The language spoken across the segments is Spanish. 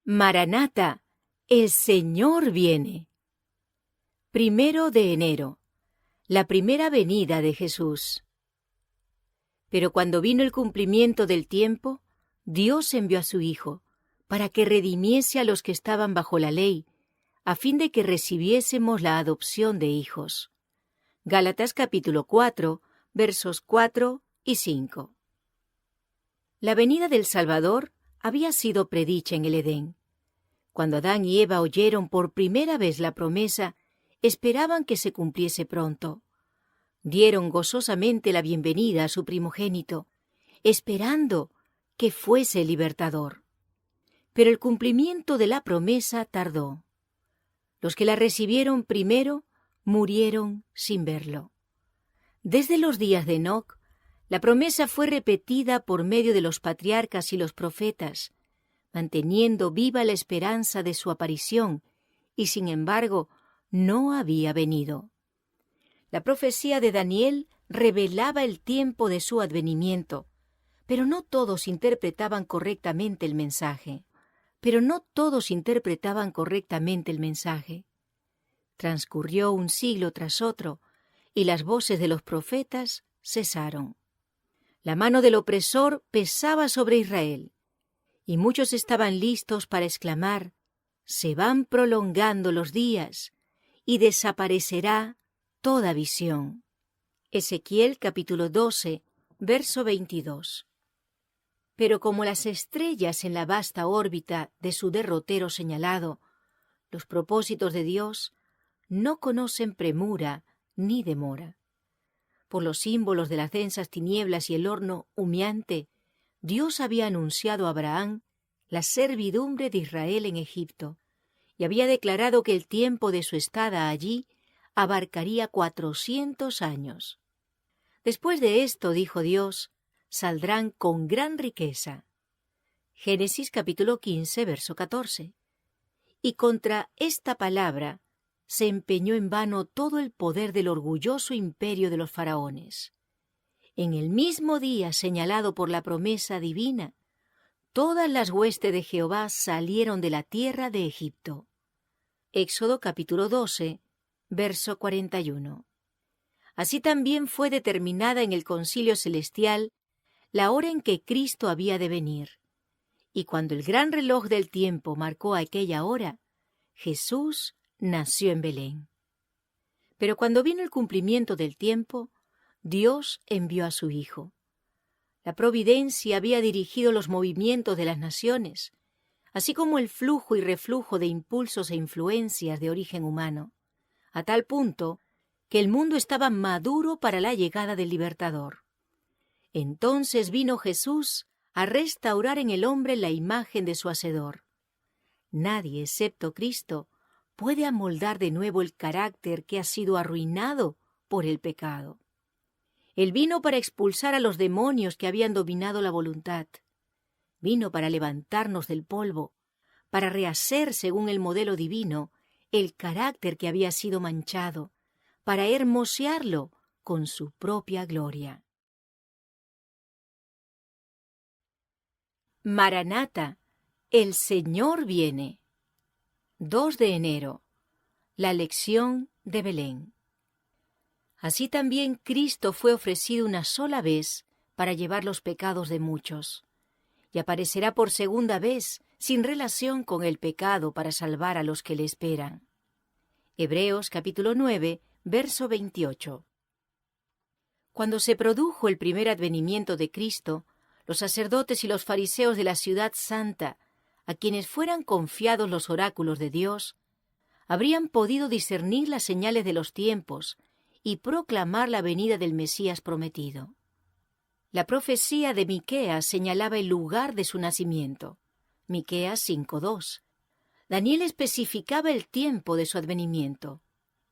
Maranata, el Señor viene. 1 de enero, la primera venida de Jesús. Pero cuando vino el cumplimiento del tiempo, Dios envió a su Hijo, para que redimiese a los que estaban bajo la ley, a fin de que recibiésemos la adopción de hijos. Gálatas capítulo 4, versos 4 y 5. La venida del Salvador había sido predicha en el Edén. Cuando Adán y Eva oyeron por primera vez la promesa, esperaban que se cumpliese pronto. Dieron gozosamente la bienvenida a su primogénito, esperando que fuese el libertador. Pero el cumplimiento de la promesa tardó. Los que la recibieron primero murieron sin verlo. Desde los días de Enoc, la promesa fue repetida por medio de los patriarcas y los profetas, manteniendo viva la esperanza de su aparición, y sin embargo no había venido. La profecía de Daniel revelaba el tiempo de su advenimiento, pero no todos interpretaban correctamente el mensaje. Transcurrió un siglo tras otro, y las voces de los profetas cesaron. La mano del opresor pesaba sobre Israel, y muchos estaban listos para exclamar: «Se van prolongando los días, y desaparecerá toda visión». Ezequiel capítulo 12, verso 22. Pero como las estrellas en la vasta órbita de su derrotero señalado, los propósitos de Dios no conocen premura ni demora. Por los símbolos de las densas tinieblas y el horno humeante, Dios había anunciado a Abraham la servidumbre de Israel en Egipto, y había declarado que el tiempo de su estada allí abarcaría 400 años. Después de esto, dijo Dios, saldrán con gran riqueza. Génesis capítulo 15, verso 14. Y contra esta palabra se empeñó en vano todo el poder del orgulloso imperio de los faraones. En el mismo día señalado por la promesa divina, todas las huestes de Jehová salieron de la tierra de Egipto. Éxodo capítulo 12, verso 41. Así también fue determinada en el concilio celestial la hora en que Cristo había de venir. Y cuando el gran reloj del tiempo marcó aquella hora, Jesús nació en Belén. Pero cuando vino el cumplimiento del tiempo, Dios envió a su Hijo. La providencia había dirigido los movimientos de las naciones, así como el flujo y reflujo de impulsos e influencias de origen humano, a tal punto que el mundo estaba maduro para la llegada del libertador. Entonces vino Jesús a restaurar en el hombre la imagen de su Hacedor. Nadie, excepto Cristo, puede amoldar de nuevo el carácter que ha sido arruinado por el pecado. Él vino para expulsar a los demonios que habían dominado la voluntad. Vino para levantarnos del polvo, para rehacer, según el modelo divino, el carácter que había sido manchado, para hermosearlo con su propia gloria. Maranata, el Señor viene. 2 de enero, la lección de Belén. Así también Cristo fue ofrecido una sola vez para llevar los pecados de muchos, y aparecerá por segunda vez sin relación con el pecado para salvar a los que le esperan. Hebreos capítulo 9, verso 28. Cuando se produjo el primer advenimiento de Cristo, los sacerdotes y los fariseos de la ciudad santa, a quienes fueran confiados los oráculos de Dios, habrían podido discernir las señales de los tiempos y proclamar la venida del Mesías prometido. La profecía de Miqueas señalaba el lugar de su nacimiento. Miqueas 5:2. Daniel especificaba el tiempo de su advenimiento.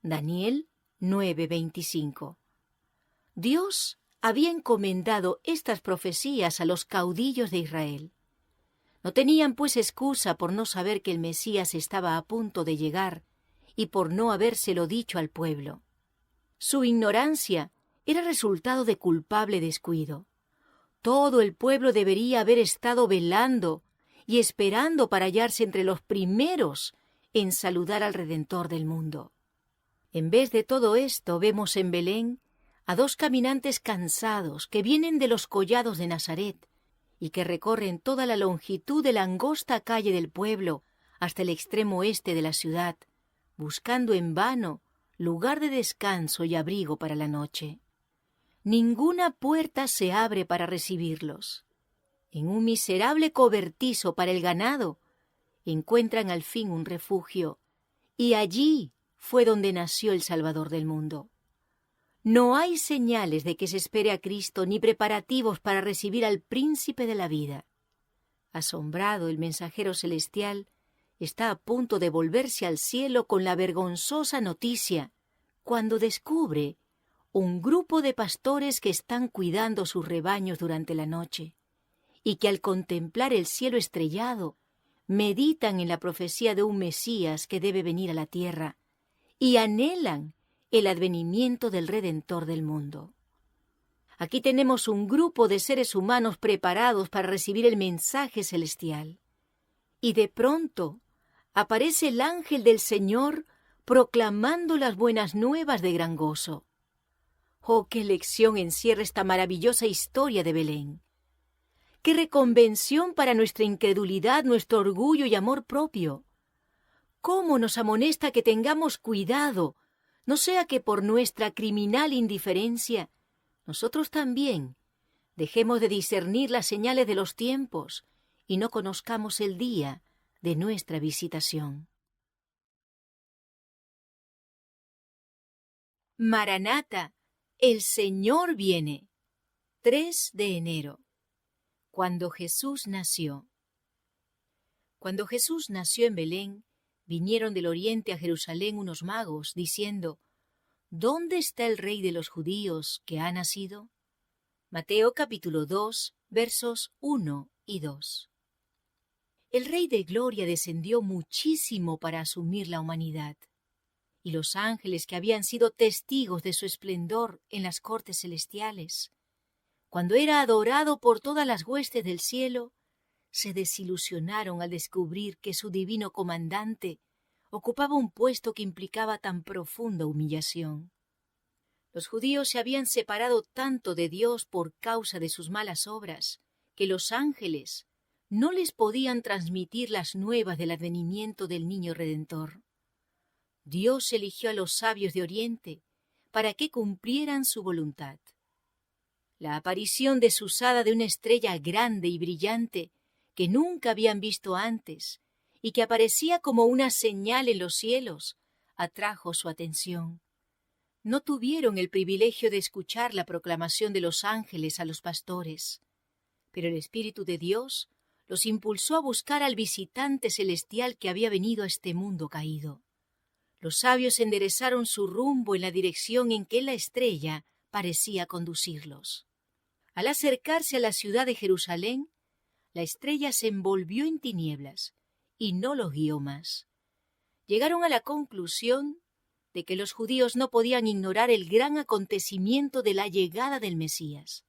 Daniel 9:25. Dios había encomendado estas profecías a los caudillos de Israel. No tenían pues excusa por no saber que el Mesías estaba a punto de llegar y por no habérselo dicho al pueblo. Su ignorancia era resultado de culpable descuido. Todo el pueblo debería haber estado velando y esperando para hallarse entre los primeros en saludar al Redentor del mundo. En vez de todo esto, vemos en Belén a dos caminantes cansados que vienen de los collados de Nazaret y que recorren toda la longitud de la angosta calle del pueblo hasta el extremo oeste de la ciudad, buscando en vano lugar de descanso y abrigo para la noche. Ninguna puerta se abre para recibirlos. En un miserable cobertizo para el ganado encuentran al fin un refugio, y allí fue donde nació el Salvador del mundo. No hay señales de que se espere a Cristo ni preparativos para recibir al Príncipe de la vida. Asombrado, el mensajero celestial está a punto de volverse al cielo con la vergonzosa noticia, cuando descubre un grupo de pastores que están cuidando sus rebaños durante la noche, y que al contemplar el cielo estrellado, meditan en la profecía de un Mesías que debe venir a la tierra, y anhelan el advenimiento del Redentor del mundo. Aquí tenemos un grupo de seres humanos preparados para recibir el mensaje celestial. Y de pronto aparece el ángel del Señor proclamando las buenas nuevas de gran gozo. ¡Oh, qué lección encierra esta maravillosa historia de Belén! ¡Qué reconvención para nuestra incredulidad, nuestro orgullo y amor propio! ¿Cómo nos amonesta que tengamos cuidado, no sea que por nuestra criminal indiferencia nosotros también dejemos de discernir las señales de los tiempos y no conozcamos el día de nuestra visitación? Maranata, el Señor viene. 3 de enero. Cuando Jesús nació. Cuando Jesús nació en Belén, vinieron del oriente a Jerusalén unos magos, diciendo: ¿Dónde está el Rey de los judíos que ha nacido? Mateo capítulo 2, versos 1 y 2. El Rey de Gloria descendió muchísimo para asumir la humanidad, y los ángeles que habían sido testigos de su esplendor en las cortes celestiales, cuando era adorado por todas las huestes del cielo, se desilusionaron al descubrir que su divino comandante ocupaba un puesto que implicaba tan profunda humillación. Los judíos se habían separado tanto de Dios por causa de sus malas obras, que los ángeles no les podían transmitir las nuevas del advenimiento del niño Redentor. Dios eligió a los sabios de Oriente para que cumplieran su voluntad. La aparición desusada de una estrella grande y brillante que nunca habían visto antes y que aparecía como una señal en los cielos, atrajo su atención. No tuvieron el privilegio de escuchar la proclamación de los ángeles a los pastores, pero el Espíritu de Dios los impulsó a buscar al visitante celestial que había venido a este mundo caído. Los sabios enderezaron su rumbo en la dirección en que la estrella parecía conducirlos. Al acercarse a la ciudad de Jerusalén, la estrella se envolvió en tinieblas y no los guió más. Llegaron a la conclusión de que los judíos no podían ignorar el gran acontecimiento de la llegada del Mesías,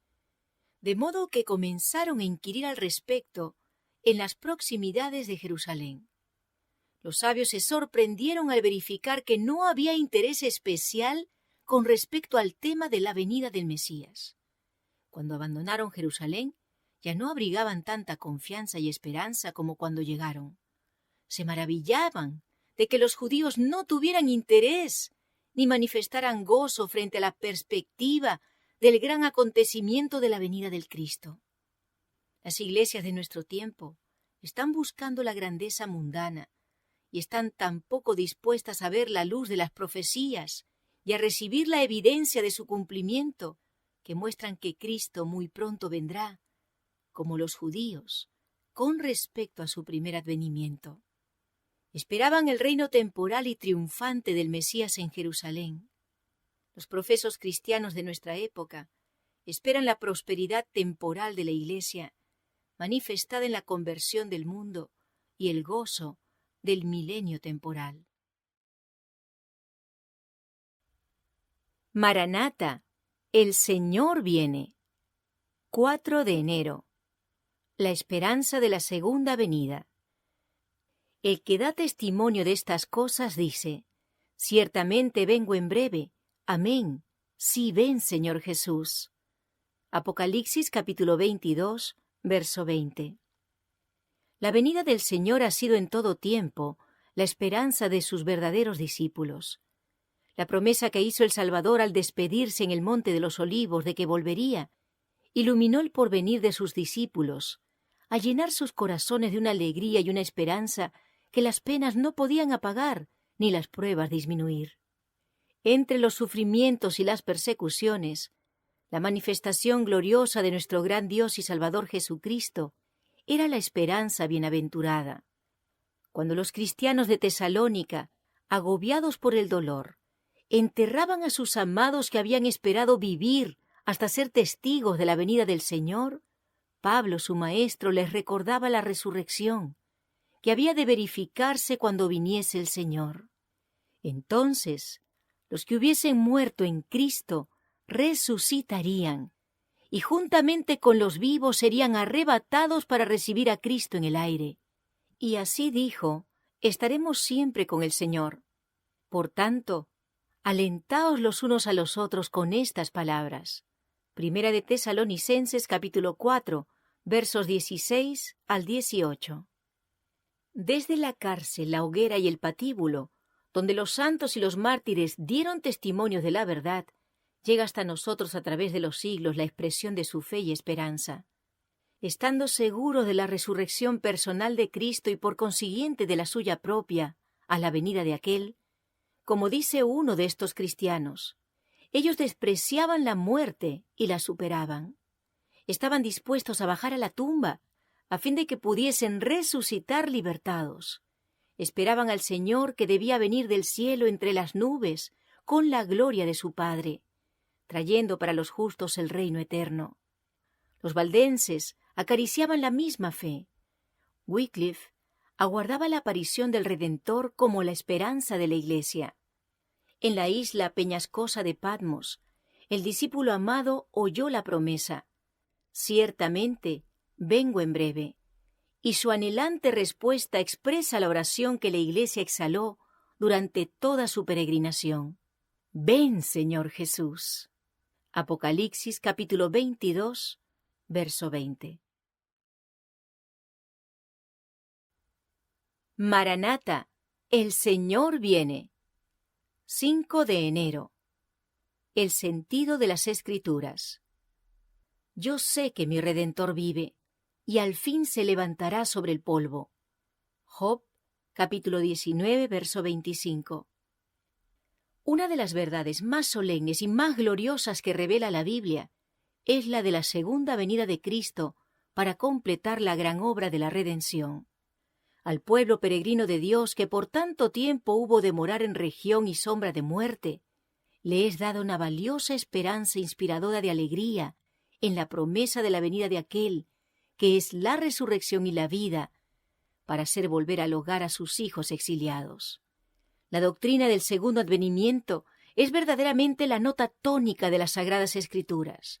de modo que comenzaron a inquirir al respecto en las proximidades de Jerusalén. Los sabios se sorprendieron al verificar que no había interés especial con respecto al tema de la venida del Mesías. Cuando abandonaron Jerusalén, ya no abrigaban tanta confianza y esperanza como cuando llegaron. Se maravillaban de que los judíos no tuvieran interés ni manifestaran gozo frente a la perspectiva del gran acontecimiento de la venida del Cristo. Las iglesias de nuestro tiempo están buscando la grandeza mundana y están tan poco dispuestas a ver la luz de las profecías y a recibir la evidencia de su cumplimiento, que muestran que Cristo muy pronto vendrá, como los judíos, con respecto a su primer advenimiento. Esperaban el reino temporal y triunfante del Mesías en Jerusalén. Los profesos cristianos de nuestra época esperan la prosperidad temporal de la Iglesia, manifestada en la conversión del mundo y el gozo del milenio temporal. Maranata, el Señor viene. 4 de enero. La esperanza de la segunda venida. El que da testimonio de estas cosas dice: ciertamente vengo en breve. Amén. Sí, ven, Señor Jesús. Apocalipsis capítulo 22, verso 20. La venida del Señor ha sido en todo tiempo la esperanza de sus verdaderos discípulos. La promesa que hizo el Salvador al despedirse en el Monte de los Olivos de que volvería, iluminó el porvenir de sus discípulos, a llenar sus corazones de una alegría y una esperanza que las penas no podían apagar ni las pruebas disminuir. Entre los sufrimientos y las persecuciones, la manifestación gloriosa de nuestro gran Dios y Salvador Jesucristo era la esperanza bienaventurada. Cuando los cristianos de Tesalónica, agobiados por el dolor, enterraban a sus amados que habían esperado vivir hasta ser testigos de la venida del Señor, Pablo, su maestro, les recordaba la resurrección, que había de verificarse cuando viniese el Señor. Entonces, los que hubiesen muerto en Cristo resucitarían, y juntamente con los vivos serían arrebatados para recibir a Cristo en el aire. Y así dijo: estaremos siempre con el Señor. Por tanto, alentaos los unos a los otros con estas palabras. Primera de Tesalonicenses capítulo 4, versos 16 al 18. Desde la cárcel, la hoguera y el patíbulo, donde los santos y los mártires dieron testimonio de la verdad, llega hasta nosotros a través de los siglos la expresión de su fe y esperanza. Estando seguros de la resurrección personal de Cristo y por consiguiente de la suya propia, a la venida de aquel, como dice uno de estos cristianos, ellos despreciaban la muerte y la superaban. Estaban dispuestos a bajar a la tumba, a fin de que pudiesen resucitar libertados. Esperaban al Señor que debía venir del cielo entre las nubes, con la gloria de su Padre, trayendo para los justos el reino eterno. Los valdenses acariciaban la misma fe. Wycliffe aguardaba la aparición del Redentor como la esperanza de la Iglesia. En la isla peñascosa de Patmos, el discípulo amado oyó la promesa: ciertamente, vengo en breve. Y su anhelante respuesta expresa la oración que la Iglesia exhaló durante toda su peregrinación: ven, Señor Jesús. Apocalipsis capítulo 22, verso 20. Maranata, el Señor viene. 5 de enero. El sentido de las Escrituras. Yo sé que mi Redentor vive, y al fin se levantará sobre el polvo. Job, capítulo 19, verso 25. Una de las verdades más solemnes y más gloriosas que revela la Biblia es la de la segunda venida de Cristo para completar la gran obra de la redención. Al pueblo peregrino de Dios que por tanto tiempo hubo de morar en región y sombra de muerte, le es dada una valiosa esperanza inspiradora de alegría en la promesa de la venida de aquel que es la resurrección y la vida, para hacer volver al hogar a sus hijos exiliados. La doctrina del segundo advenimiento es verdaderamente la nota tónica de las Sagradas Escrituras.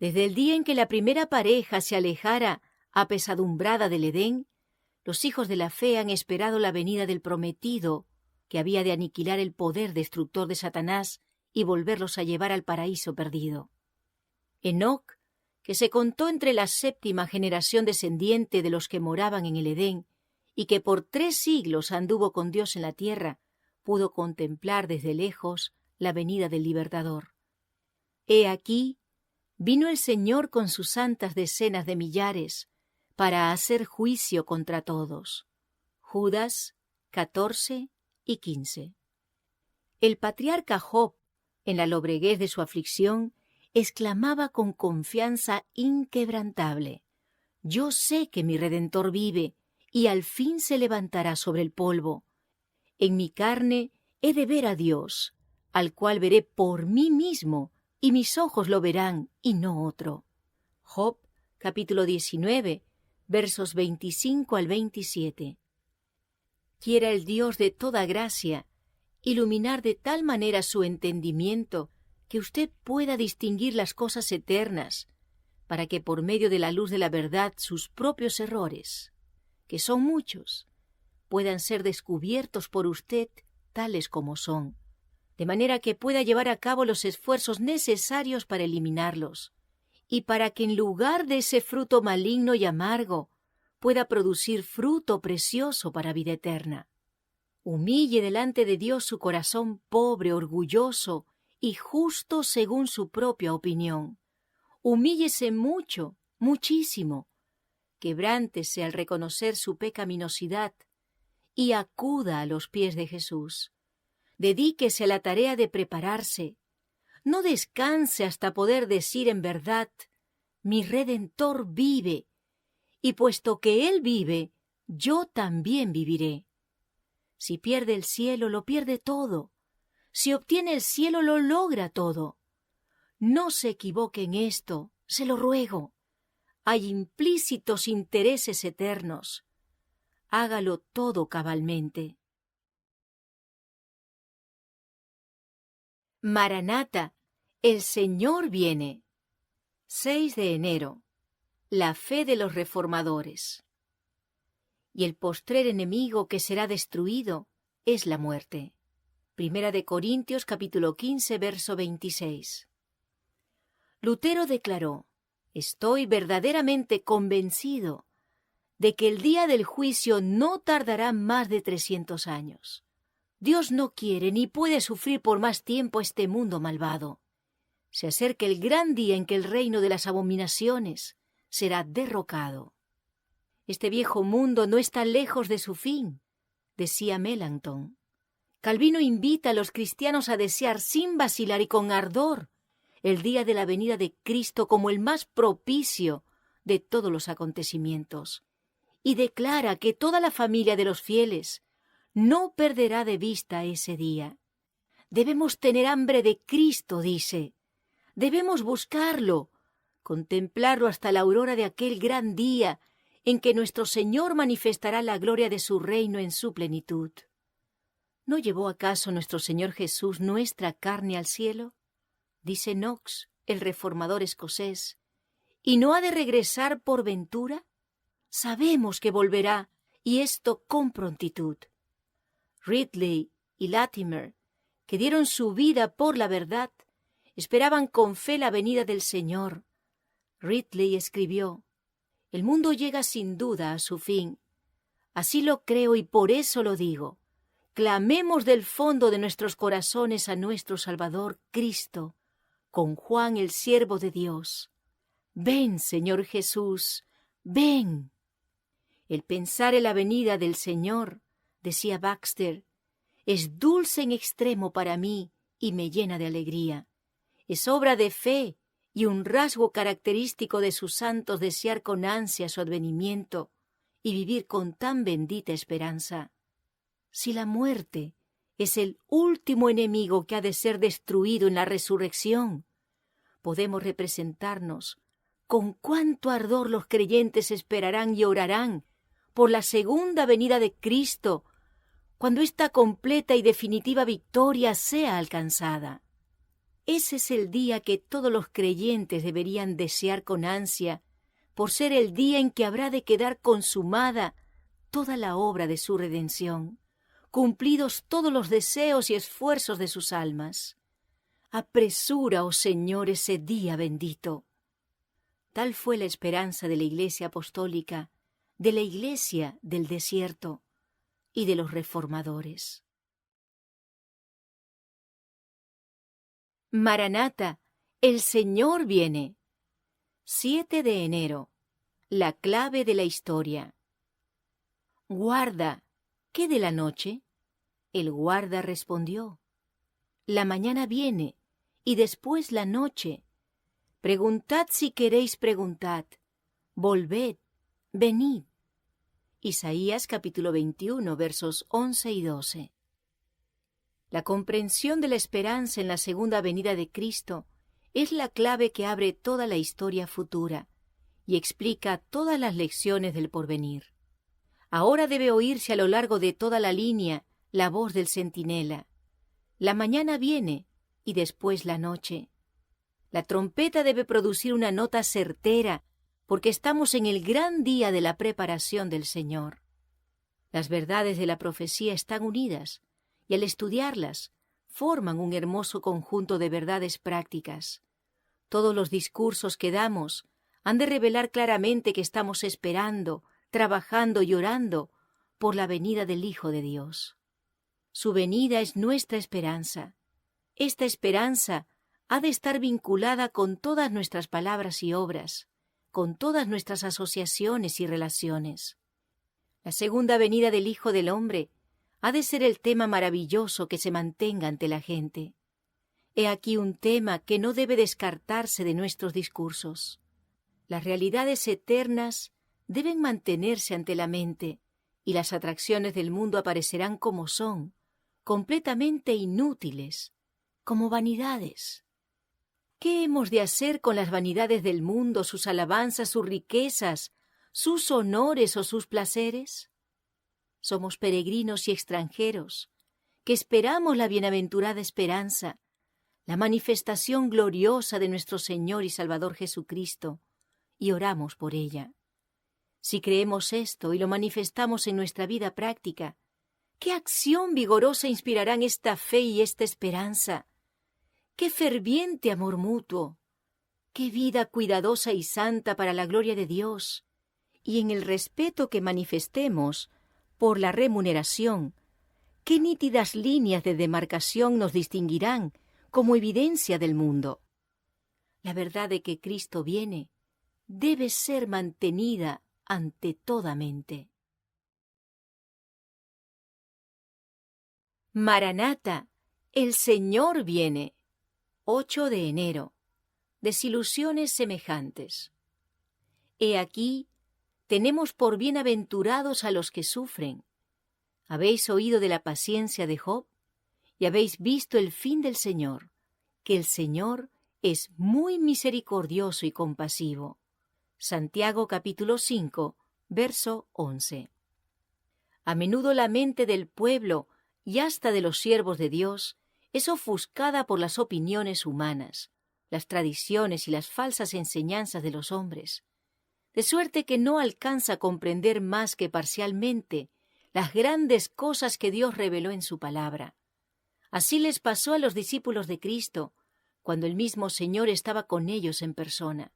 Desde el día en que la primera pareja se alejara apesadumbrada del Edén, los hijos de la fe han esperado la venida del prometido, que había de aniquilar el poder destructor de Satanás y volverlos a llevar al paraíso perdido. Enoc, que se contó entre la séptima generación descendiente de los que moraban en el Edén, y que por 3 siglos anduvo con Dios en la tierra, pudo contemplar desde lejos la venida del Libertador. He aquí, vino el Señor con sus santas decenas de millares, para hacer juicio contra todos. Judas 14 y 15. El patriarca Job, en la lobreguez de su aflicción, exclamaba con confianza inquebrantable: yo sé que mi Redentor vive, y al fin se levantará sobre el polvo. En mi carne he de ver a Dios, al cual veré por mí mismo, y mis ojos lo verán, y no otro. Job, capítulo 19, versos 25 al 27. Quiera el Dios de toda gracia iluminar de tal manera su entendimiento que usted pueda distinguir las cosas eternas, para que por medio de la luz de la verdad sus propios errores, que son muchos, puedan ser descubiertos por usted tales como son, de manera que pueda llevar a cabo los esfuerzos necesarios para eliminarlos, y para que en lugar de ese fruto maligno y amargo, pueda producir fruto precioso para vida eterna. Humille delante de Dios su corazón pobre, orgulloso y justo según su propia opinión. Humíllese mucho, muchísimo. Quebrántese al reconocer su pecaminosidad y acuda a los pies de Jesús. Dedíquese a la tarea de prepararse. No descanse hasta poder decir en verdad: mi Redentor vive, y puesto que Él vive, yo también viviré. Si pierde el cielo, lo pierde todo. Si obtiene el cielo, lo logra todo. No se equivoque en esto, se lo ruego. Hay implícitos intereses eternos. Hágalo todo cabalmente. Maranata, el Señor viene. 6 de enero. La fe de los reformadores. Y el postrer enemigo que será destruido es la muerte. Primera de Corintios capítulo 15, verso 26. Lutero declaró: estoy verdaderamente convencido de que el día del juicio no tardará más de 300 años. Dios no quiere ni puede sufrir por más tiempo este mundo malvado. Se acerca el gran día en que el reino de las abominaciones será derrocado. Este viejo mundo no está lejos de su fin, decía Melanchthon. Calvino invita a los cristianos a desear sin vacilar y con ardor el día de la venida de Cristo como el más propicio de todos los acontecimientos, y declara que toda la familia de los fieles no perderá de vista ese día. Debemos tener hambre de Cristo, dice. Debemos buscarlo, contemplarlo hasta la aurora de aquel gran día en que nuestro Señor manifestará la gloria de su reino en su plenitud. ¿No llevó acaso nuestro Señor Jesús nuestra carne al cielo? Dice Knox, el reformador escocés, ¿y no ha de regresar por ventura? Sabemos que volverá, y esto con prontitud. Ridley y Latimer, que dieron su vida por la verdad, esperaban con fe la venida del Señor. Ridley escribió: el mundo llega sin duda a su fin. Así lo creo y por eso lo digo. Clamemos del fondo de nuestros corazones a nuestro Salvador Cristo, con Juan el siervo de Dios. Ven, Señor Jesús, ven. El pensar en la venida del Señor, decía Baxter, es dulce en extremo para mí y me llena de alegría. Es obra de fe y un rasgo característico de sus santos desear con ansia su advenimiento y vivir con tan bendita esperanza. Si la muerte es el último enemigo que ha de ser destruido en la resurrección, podemos representarnos con cuánto ardor los creyentes esperarán y orarán por la segunda venida de Cristo, cuando esta completa y definitiva victoria sea alcanzada. Ese es el día que todos los creyentes deberían desear con ansia, por ser el día en que habrá de quedar consumada toda la obra de su redención, cumplidos todos los deseos y esfuerzos de sus almas. Apresura, oh Señor, ese día bendito. Tal fue la esperanza de la Iglesia apostólica, de la Iglesia del desierto y de los reformadores. Maranata, el Señor viene. 7 de enero. La clave de la historia. Guarda, ¿qué de la noche? El guarda respondió: la mañana viene, y después la noche. Preguntad si queréis preguntad. Volved, venid. Isaías capítulo 21, versos 11 y 12. La comprensión de la esperanza en la segunda venida de Cristo es la clave que abre toda la historia futura y explica todas las lecciones del porvenir. Ahora debe oírse a lo largo de toda la línea la voz del centinela. La mañana viene y después la noche. La trompeta debe producir una nota certera, porque estamos en el gran día de la preparación del Señor. Las verdades de la profecía están unidas, y al estudiarlas, forman un hermoso conjunto de verdades prácticas. Todos los discursos que damos han de revelar claramente que estamos esperando, trabajando y orando por la venida del Hijo de Dios. Su venida es nuestra esperanza. Esta esperanza ha de estar vinculada con todas nuestras palabras y obras, con todas nuestras asociaciones y relaciones. La segunda venida del Hijo del Hombre ha de ser el tema maravilloso que se mantenga ante la gente. He aquí un tema que no debe descartarse de nuestros discursos. Las realidades eternas deben mantenerse ante la mente, y las atracciones del mundo aparecerán como son, completamente inútiles, como vanidades. ¿Qué hemos de hacer con las vanidades del mundo, sus alabanzas, sus riquezas, sus honores o sus placeres? Somos peregrinos y extranjeros, que esperamos la bienaventurada esperanza, la manifestación gloriosa de nuestro Señor y Salvador Jesucristo, y oramos por ella. Si creemos esto y lo manifestamos en nuestra vida práctica, ¿qué acción vigorosa inspirarán esta fe y esta esperanza? ¡Qué ferviente amor mutuo! ¡Qué vida cuidadosa y santa para la gloria de Dios! Y en el respeto que manifestemos por la remuneración, qué nítidas líneas de demarcación nos distinguirán como evidencia del mundo. La verdad de que Cristo viene debe ser mantenida ante toda mente. Maranata, el Señor viene. 8 de enero. Desilusiones semejantes. He aquí, tenemos por bienaventurados a los que sufren. ¿Habéis oído de la paciencia de Job? Y habéis visto el fin del Señor, que el Señor es muy misericordioso y compasivo. Santiago capítulo 5, verso 11. A menudo la mente del pueblo y hasta de los siervos de Dios es ofuscada por las opiniones humanas, las tradiciones y las falsas enseñanzas de los hombres, de suerte que no alcanza a comprender más que parcialmente las grandes cosas que Dios reveló en su palabra. Así les pasó a los discípulos de Cristo, cuando el mismo Señor estaba con ellos en persona.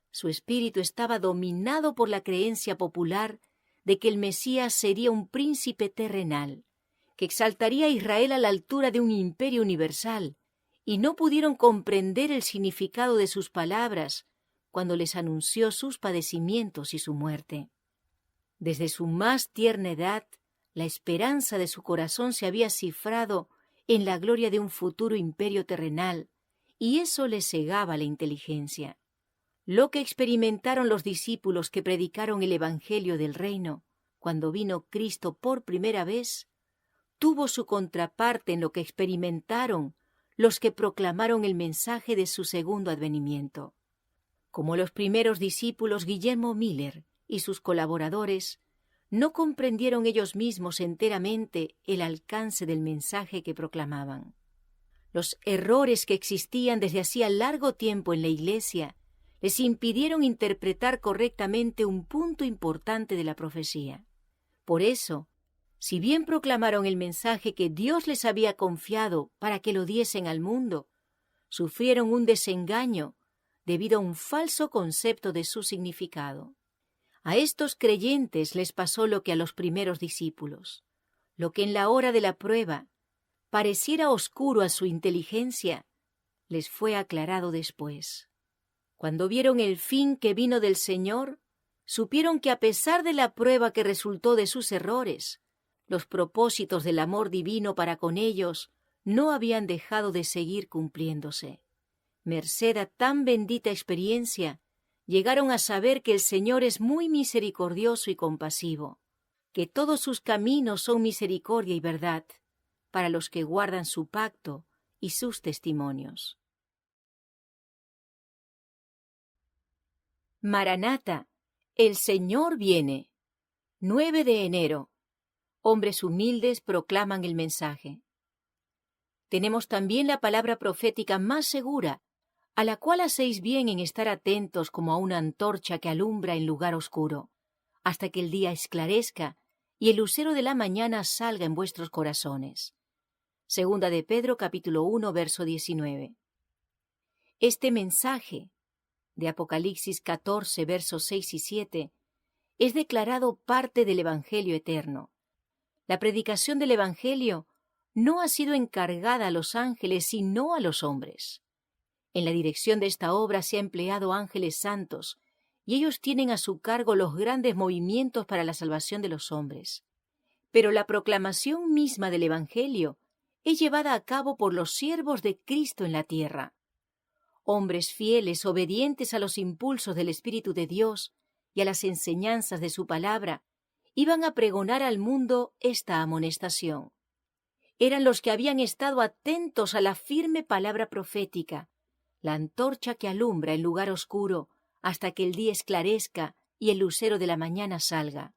Su espíritu estaba dominado por la creencia popular de que el Mesías sería un príncipe terrenal, que exaltaría a Israel a la altura de un imperio universal, y no pudieron comprender el significado de sus palabras cuando les anunció sus padecimientos y su muerte. Desde su más tierna edad, la esperanza de su corazón se había cifrado en la gloria de un futuro imperio terrenal, y eso les cegaba la inteligencia. Lo que experimentaron los discípulos que predicaron el Evangelio del Reino, cuando vino Cristo por primera vez, tuvo su contraparte en lo que experimentaron los que proclamaron el mensaje de su segundo advenimiento. Como los primeros discípulos, Guillermo Miller y sus colaboradores no comprendieron ellos mismos enteramente el alcance del mensaje que proclamaban. Los errores que existían desde hacía largo tiempo en la Iglesia les impidieron interpretar correctamente un punto importante de la profecía. Por eso, si bien proclamaron el mensaje que Dios les había confiado para que lo diesen al mundo, sufrieron un desengaño debido a un falso concepto de su significado. A estos creyentes les pasó lo que a los primeros discípulos. Lo que en la hora de la prueba pareciera oscuro a su inteligencia, les fue aclarado después. Cuando vieron el fin que vino del Señor, supieron que a pesar de la prueba que resultó de sus errores, los propósitos del amor divino para con ellos no habían dejado de seguir cumpliéndose. Merced a tan bendita experiencia, llegaron a saber que el Señor es muy misericordioso y compasivo, que todos sus caminos son misericordia y verdad, para los que guardan su pacto y sus testimonios. Maranata, el Señor viene. 9 de enero. Hombres humildes proclaman el mensaje. Tenemos también la palabra profética más segura, a la cual hacéis bien en estar atentos como a una antorcha que alumbra en lugar oscuro, hasta que el día esclarezca y el lucero de la mañana salga en vuestros corazones. Segunda de Pedro, capítulo 1, verso 19. Este mensaje de Apocalipsis 14, versos 6 y 7, es declarado parte del Evangelio eterno. La predicación del Evangelio no ha sido encargada a los ángeles, sino a los hombres. En la dirección de esta obra se ha empleado ángeles santos, y ellos tienen a su cargo los grandes movimientos para la salvación de los hombres. Pero la proclamación misma del Evangelio es llevada a cabo por los siervos de Cristo en la tierra. Hombres fieles, obedientes a los impulsos del Espíritu de Dios y a las enseñanzas de su palabra, iban a pregonar al mundo esta amonestación. Eran los que habían estado atentos a la firme palabra profética, la antorcha que alumbra el lugar oscuro hasta que el día esclarezca y el lucero de la mañana salga.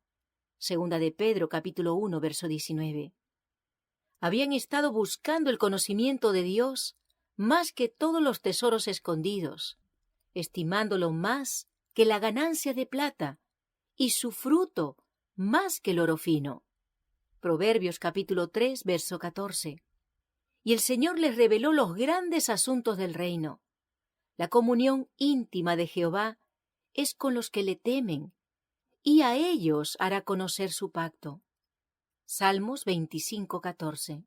Segunda de Pedro, capítulo 1, verso 19. Habían estado buscando el conocimiento de Dios más que todos los tesoros escondidos, estimándolo más que la ganancia de plata y su fruto más que el oro fino. Proverbios capítulo 3, verso 14. Y el Señor les reveló los grandes asuntos del reino. La comunión íntima de Jehová es con los que le temen, y a ellos hará conocer su pacto. Salmos 25, 14.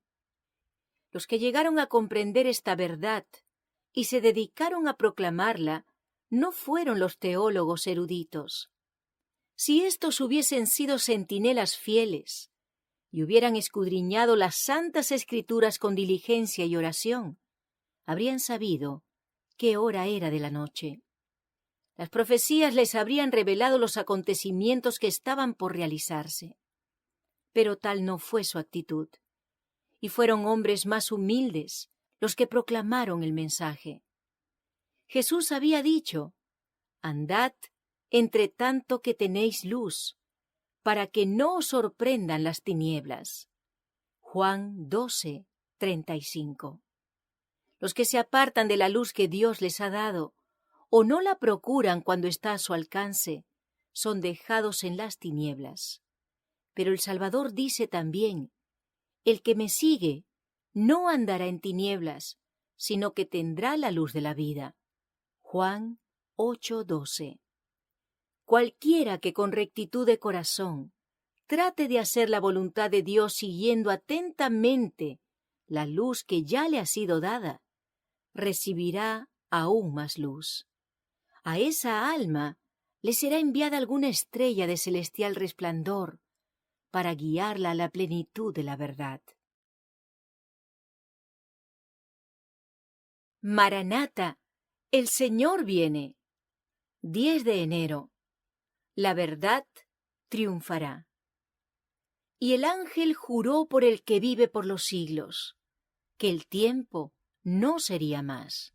Los que llegaron a comprender esta verdad y se dedicaron a proclamarla no fueron los teólogos eruditos. Si éstos hubiesen sido centinelas fieles y hubieran escudriñado las santas escrituras con diligencia y oración, habrían sabido qué hora era de la noche. Las profecías les habrían revelado los acontecimientos que estaban por realizarse. Pero tal no fue su actitud, y fueron hombres más humildes los que proclamaron el mensaje. Jesús había dicho: «Andad entre tanto que tenéis luz, para que no os sorprendan las tinieblas». Juan 12, 35. Los que se apartan de la luz que Dios les ha dado, o no la procuran cuando está a su alcance, son dejados en las tinieblas. Pero el Salvador dice también: «El que me sigue no andará en tinieblas, sino que tendrá la luz de la vida». Juan 8:12. Cualquiera que con rectitud de corazón trate de hacer la voluntad de Dios siguiendo atentamente la luz que ya le ha sido dada, recibirá aún más luz. A esa alma le será enviada alguna estrella de celestial resplandor para guiarla a la plenitud de la verdad. Maranata, el Señor viene. 10 de enero. La verdad triunfará. Y el ángel juró por el que vive por los siglos, que el tiempo no sería más.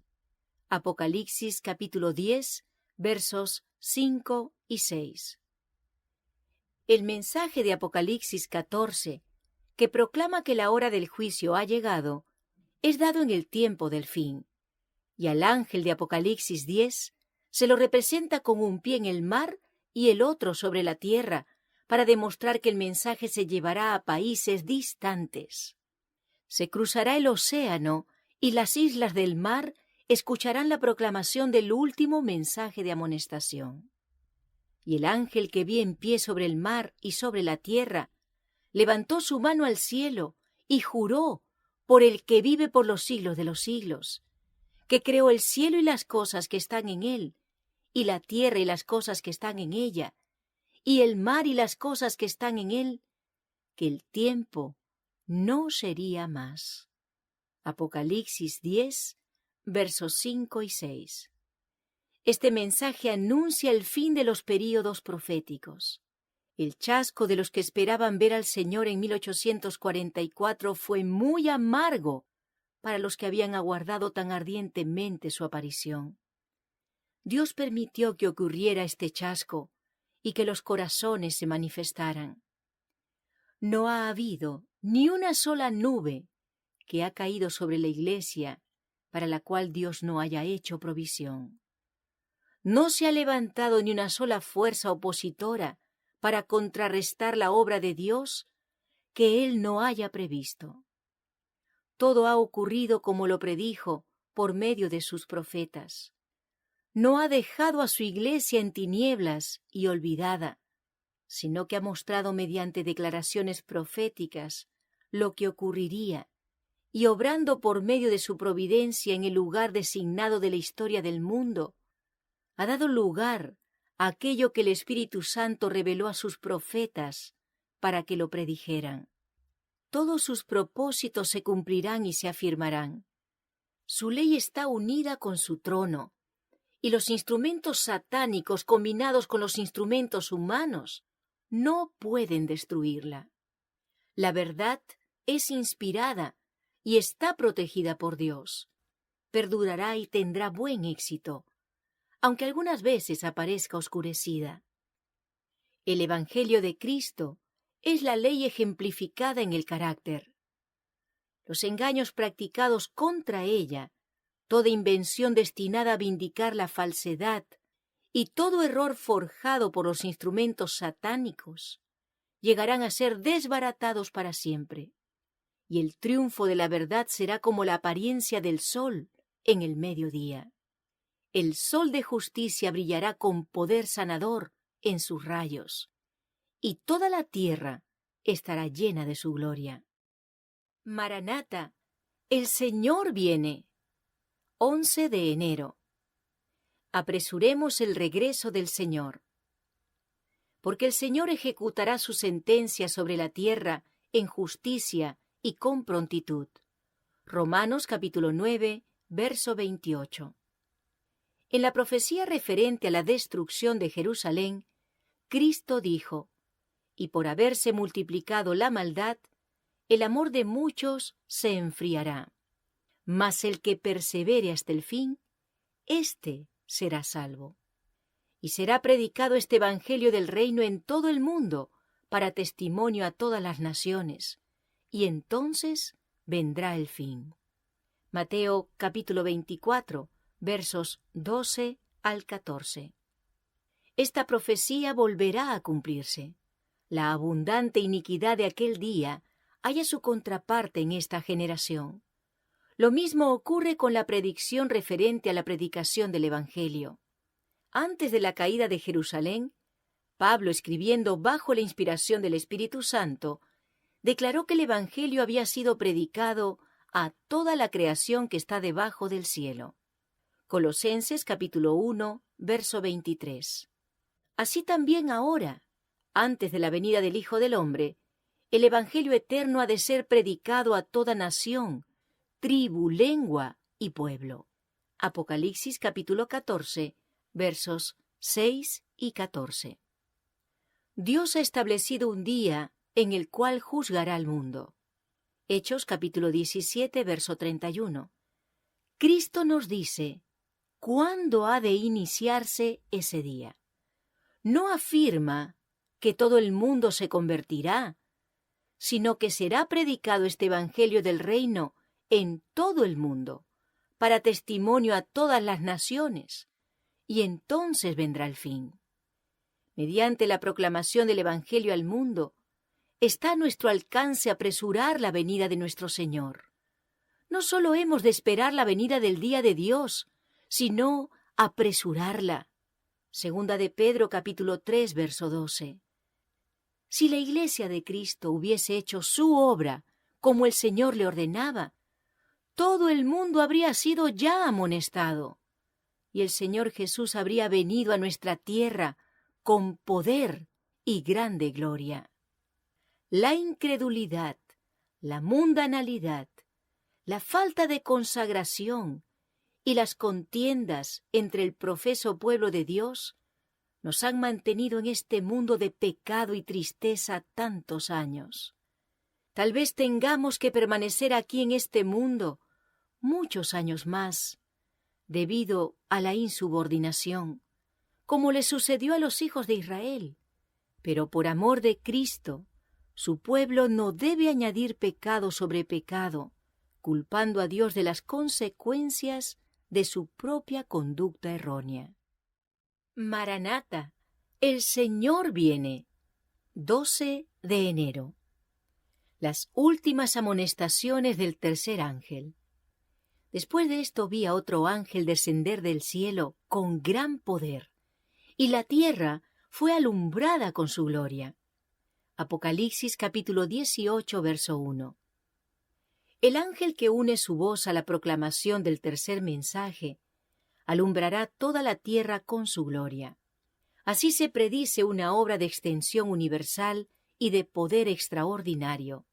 Apocalipsis capítulo 10, versos 5 y 6. El mensaje de Apocalipsis 14, que proclama que la hora del juicio ha llegado, es dado en el tiempo del fin, y al ángel de Apocalipsis 10 se lo representa con un pie en el mar y el otro sobre la tierra, para demostrar que el mensaje se llevará a países distantes. Se cruzará el océano y las islas del mar escucharán la proclamación del último mensaje de amonestación. Y el ángel que vi en pie sobre el mar y sobre la tierra levantó su mano al cielo y juró por el que vive por los siglos de los siglos, que creó el cielo y las cosas que están en él, y la tierra y las cosas que están en ella, y el mar y las cosas que están en él, que el tiempo no sería más. Apocalipsis 10, versos 5 y 6. Este mensaje anuncia el fin de los períodos proféticos. El chasco de los que esperaban ver al Señor en 1844 fue muy amargo para los que habían aguardado tan ardientemente su aparición. Dios permitió que ocurriera este chasco y que los corazones se manifestaran. No ha habido ni una sola nube que ha caído sobre la Iglesia para la cual Dios no haya hecho provisión. No se ha levantado ni una sola fuerza opositora para contrarrestar la obra de Dios que Él no haya previsto. Todo ha ocurrido como lo predijo por medio de sus profetas. No ha dejado a su iglesia en tinieblas y olvidada, sino que ha mostrado mediante declaraciones proféticas lo que ocurriría, y obrando por medio de su providencia en el lugar designado de la historia del mundo, ha dado lugar a aquello que el Espíritu Santo reveló a sus profetas para que lo predijeran. Todos sus propósitos se cumplirán y se afirmarán. Su ley está unida con su trono, y los instrumentos satánicos combinados con los instrumentos humanos no pueden destruirla. La verdad es inspirada y está protegida por Dios. Perdurará y tendrá buen éxito, aunque algunas veces aparezca oscurecida. El Evangelio de Cristo es la ley ejemplificada en el carácter. Los engaños practicados contra ella, toda invención destinada a vindicar la falsedad y todo error forjado por los instrumentos satánicos, llegarán a ser desbaratados para siempre, y el triunfo de la verdad será como la apariencia del sol en el mediodía. El sol de justicia brillará con poder sanador en sus rayos, y toda la tierra estará llena de su gloria. Maranata, el Señor viene. 11 de enero. Apresuremos el regreso del Señor. Porque el Señor ejecutará su sentencia sobre la tierra en justicia y con prontitud. Romanos capítulo 9, verso 28. En la profecía referente a la destrucción de Jerusalén, Cristo dijo: y por haberse multiplicado la maldad, el amor de muchos se enfriará. Mas el que persevere hasta el fin, éste será salvo. Y será predicado este evangelio del reino en todo el mundo, para testimonio a todas las naciones, y entonces vendrá el fin. Mateo capítulo 24, versos 12 al 14. Esta profecía volverá a cumplirse. La abundante iniquidad de aquel día halla su contraparte en esta generación. Lo mismo ocurre con la predicción referente a la predicación del Evangelio. Antes de la caída de Jerusalén, Pablo, escribiendo bajo la inspiración del Espíritu Santo, declaró que el Evangelio había sido predicado a toda la creación que está debajo del cielo. Colosenses capítulo 1, verso 23. Así también ahora, antes de la venida del Hijo del Hombre, el Evangelio eterno ha de ser predicado a toda nación, tribu, lengua y pueblo. Apocalipsis capítulo 14, versos 6 y 14. Dios ha establecido un día en el cual juzgará al mundo. Hechos capítulo 17, verso 31. Cristo nos dice cuándo ha de iniciarse ese día. No afirma que todo el mundo se convertirá, sino que será predicado este Evangelio del reino en todo el mundo, para testimonio a todas las naciones, y entonces vendrá el fin. Mediante la proclamación del Evangelio al mundo, está a nuestro alcance apresurar la venida de nuestro Señor. No solo hemos de esperar la venida del día de Dios, sino apresurarla. Segunda de Pedro capítulo 3, verso 12. Si la Iglesia de Cristo hubiese hecho su obra como el Señor le ordenaba, todo el mundo habría sido ya amonestado, y el Señor Jesús habría venido a nuestra tierra con poder y grande gloria. La incredulidad, la mundanalidad, la falta de consagración y las contiendas entre el profeso pueblo de Dios nos han mantenido en este mundo de pecado y tristeza tantos años. Tal vez tengamos que permanecer aquí en este mundo muchos años más, debido a la insubordinación, como le sucedió a los hijos de Israel. Pero por amor de Cristo, su pueblo no debe añadir pecado sobre pecado, culpando a Dios de las consecuencias de su propia conducta errónea. Maranata, el Señor viene. 12 de enero. Las últimas amonestaciones del tercer ángel. Después de esto vi a otro ángel descender del cielo con gran poder, y la tierra fue alumbrada con su gloria. Apocalipsis capítulo 18, verso 1. El ángel que une su voz a la proclamación del tercer mensaje alumbrará toda la tierra con su gloria. Así se predice una obra de extensión universal y de poder extraordinario.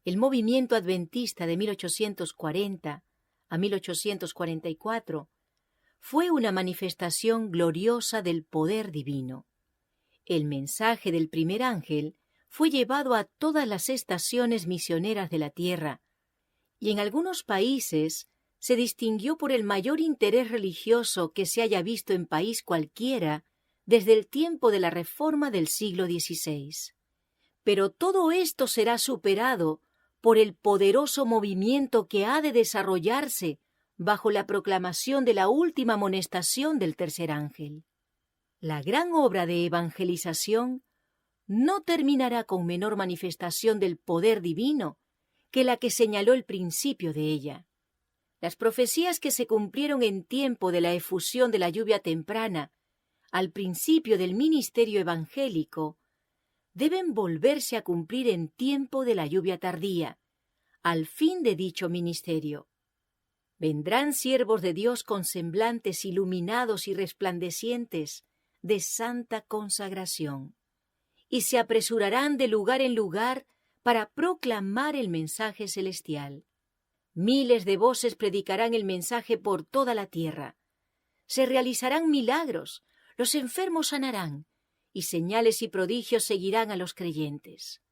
El movimiento adventista de 1840 a 1844 fue una manifestación gloriosa del poder divino. El mensaje del primer ángel fue llevado a todas las estaciones misioneras de la tierra, y en algunos países se distinguió por el mayor interés religioso que se haya visto en país cualquiera desde el tiempo de la Reforma del siglo XVI. Pero todo esto será superado por el poderoso movimiento que ha de desarrollarse bajo la proclamación de la última amonestación del tercer ángel. La gran obra de evangelización no terminará con menor manifestación del poder divino que la que señaló el principio de ella. Las profecías que se cumplieron en tiempo de la efusión de la lluvia temprana, al principio del ministerio evangélico, deben volverse a cumplir en tiempo de la lluvia tardía, al fin de dicho ministerio. Vendrán siervos de Dios con semblantes iluminados y resplandecientes de santa consagración, y se apresurarán de lugar en lugar para proclamar el mensaje celestial. Miles de voces predicarán el mensaje por toda la tierra. Se realizarán milagros, los enfermos sanarán, y señales y prodigios seguirán a los creyentes.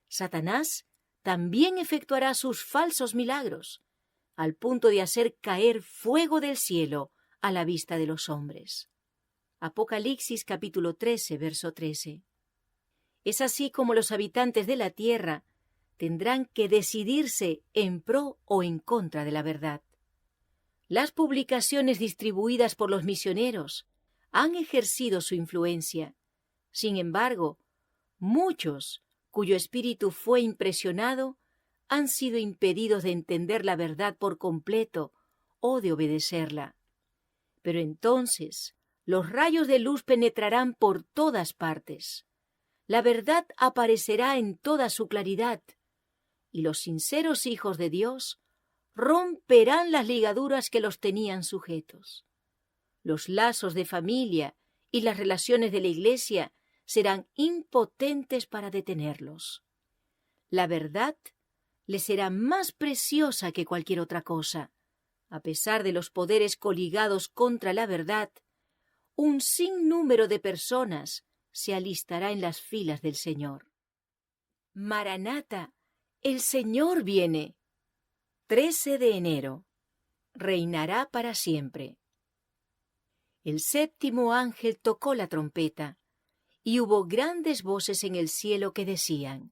Satanás también efectuará sus falsos milagros, al punto de hacer caer fuego del cielo a la vista de los hombres. Apocalipsis capítulo 13, verso 13. Es así como los habitantes de la tierra tendrán que decidirse en pro o en contra de la verdad. Las publicaciones distribuidas por los misioneros han ejercido su influencia. Sin embargo, muchos cuyo espíritu fue impresionado han sido impedidos de entender la verdad por completo o de obedecerla. Pero entonces los rayos de luz penetrarán por todas partes. La verdad aparecerá en toda su claridad, y los sinceros hijos de Dios romperán las ligaduras que los tenían sujetos. Los lazos de familia y las relaciones de la Iglesia serán impotentes para detenerlos. La verdad les será más preciosa que cualquier otra cosa. A pesar de los poderes coligados contra la verdad, un sinnúmero de personas se alistará en las filas del Señor. Maranata, el Señor viene. 13 de enero. Reinará para siempre. El séptimo ángel tocó la trompeta, y hubo grandes voces en el cielo que decían: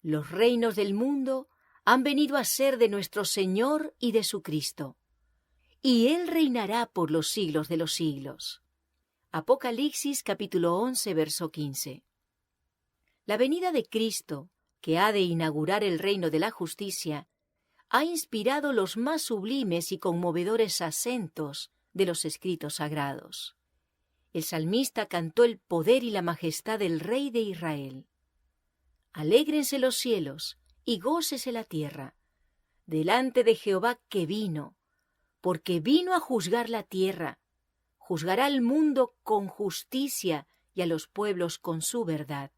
los reinos del mundo han venido a ser de nuestro Señor y de su Cristo, y Él reinará por los siglos de los siglos. Apocalipsis capítulo 11, verso 15. La venida de Cristo, que ha de inaugurar el reino de la justicia, ha inspirado los más sublimes y conmovedores acentos de los escritos sagrados. El salmista cantó el poder y la majestad del Rey de Israel. Alégrense los cielos y gócese la tierra, delante de Jehová que vino, porque vino a juzgar la tierra, juzgará al mundo con justicia y a los pueblos con su verdad.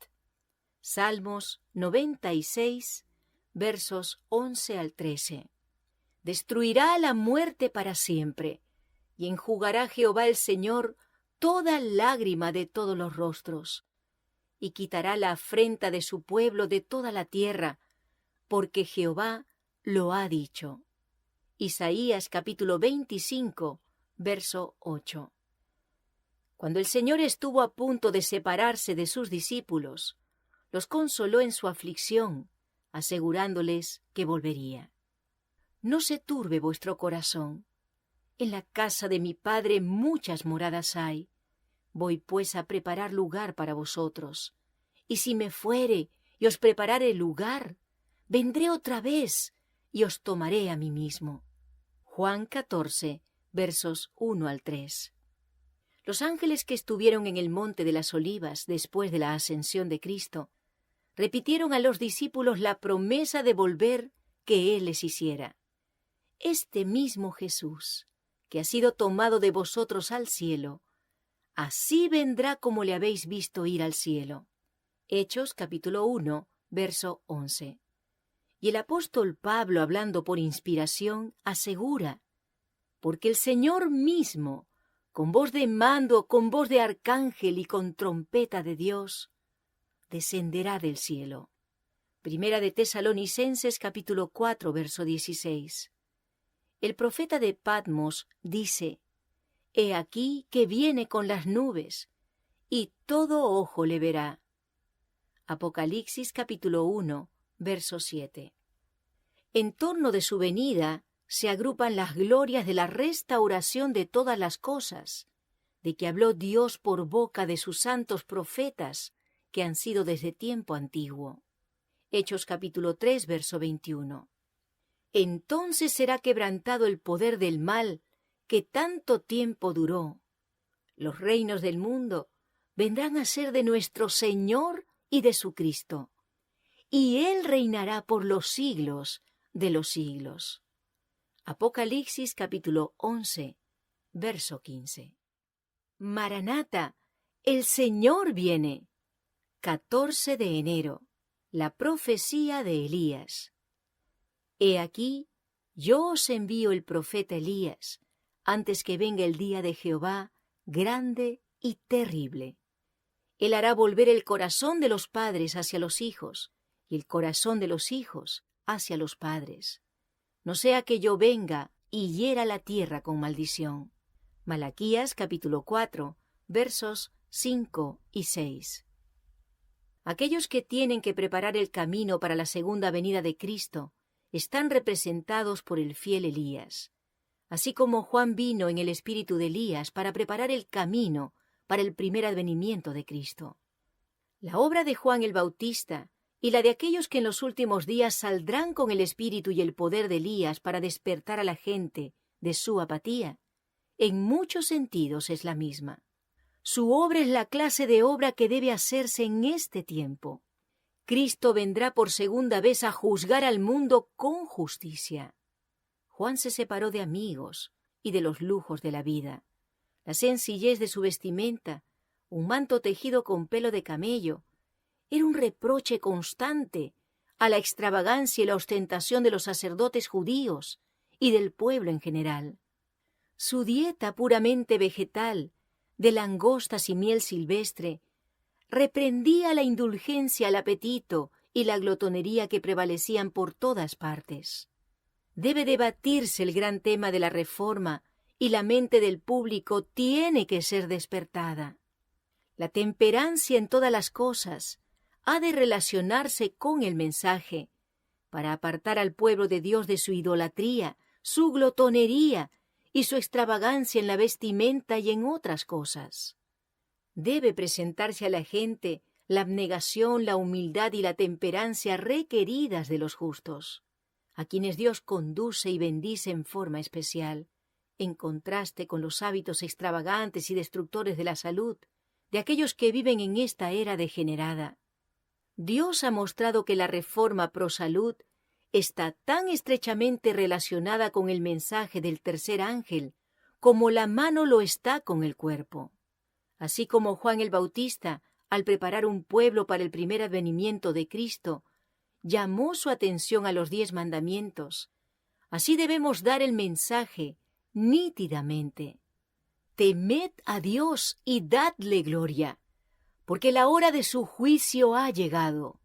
Salmos 96, versos 11 al 13. Destruirá a la muerte para siempre, y enjugará Jehová el Señor toda lágrima de todos los rostros, y quitará la afrenta de su pueblo de toda la tierra, porque Jehová lo ha dicho. Isaías capítulo 25, verso 8. Cuando el Señor estuvo a punto de separarse de sus discípulos, los consoló en su aflicción, asegurándoles que volvería. no se turbe vuestro corazón. En la casa de mi Padre muchas moradas hay. Voy pues a preparar lugar para vosotros. Y si me fuere y os preparare lugar, vendré otra vez y os tomaré a mí mismo. Juan 14, versos 1 al 3. Los ángeles que estuvieron en el monte de las Olivas después de la ascensión de Cristo, repitieron a los discípulos la promesa de volver que Él les hiciera. Este mismo Jesús, que ha sido tomado de vosotros al cielo, así vendrá como le habéis visto ir al cielo. Hechos capítulo 1, verso 11. Y el apóstol Pablo, hablando por inspiración, asegura: porque el Señor mismo, con voz de mando, con voz de arcángel y con trompeta de Dios, descenderá del cielo. Primera de Tesalonicenses capítulo 4, verso 16. El profeta de Patmos dice: He aquí que viene con las nubes, y todo ojo le verá. Apocalipsis capítulo 1, verso 7. En torno de su venida se agrupan las glorias de la restauración de todas las cosas, de que habló Dios por boca de sus santos profetas, que han sido desde tiempo antiguo. Hechos capítulo 3, verso 21. Entonces será quebrantado el poder del mal que tanto tiempo duró. Los reinos del mundo vendrán a ser de nuestro Señor y de su Cristo, y Él reinará por los siglos de los siglos. Apocalipsis capítulo 11, verso 15. Maranata, el Señor viene. 14 de enero, la profecía de Elías. He aquí, yo os envío el profeta Elías, antes que venga el día de Jehová, grande y terrible. Él hará volver el corazón de los padres hacia los hijos, y el corazón de los hijos hacia los padres. No sea que yo venga y hiera la tierra con maldición. Malaquías capítulo 4, versos 5 y 6. Aquellos que tienen que preparar el camino para la segunda venida de Cristo están representados por el fiel Elías. Así como Juan vino en el espíritu de Elías para preparar el camino para el primer advenimiento de Cristo. La obra de Juan el Bautista y la de aquellos que en los últimos días saldrán con el espíritu y el poder de Elías para despertar a la gente de su apatía, en muchos sentidos es la misma. Su obra es la clase de obra que debe hacerse en este tiempo. Cristo vendrá por segunda vez a juzgar al mundo con justicia. Juan se separó de amigos y de los lujos de la vida. La sencillez de su vestimenta, un manto tejido con pelo de camello, era un reproche constante a la extravagancia y la ostentación de los sacerdotes judíos y del pueblo en general. Su dieta puramente vegetal, de langostas y miel silvestre, reprendía la indulgencia al apetito y la glotonería que prevalecían por todas partes. Debe debatirse el gran tema de la reforma y la mente del público tiene que ser despertada. La temperancia en todas las cosas ha de relacionarse con el mensaje para apartar al pueblo de Dios de su idolatría, su glotonería y su extravagancia en la vestimenta y en otras cosas. Debe presentarse a la gente la abnegación, la humildad y la temperancia requeridas de los justos, a quienes Dios conduce y bendice en forma especial, en contraste con los hábitos extravagantes y destructores de la salud de aquellos que viven en esta era degenerada. Dios ha mostrado que la reforma pro salud está tan estrechamente relacionada con el mensaje del tercer ángel como la mano lo está con el cuerpo. Así como Juan el Bautista, al preparar un pueblo para el primer advenimiento de Cristo, llamó su atención a los 10 mandamientos, así debemos dar el mensaje nítidamente. Temed a Dios y dadle gloria, porque la hora de su juicio ha llegado.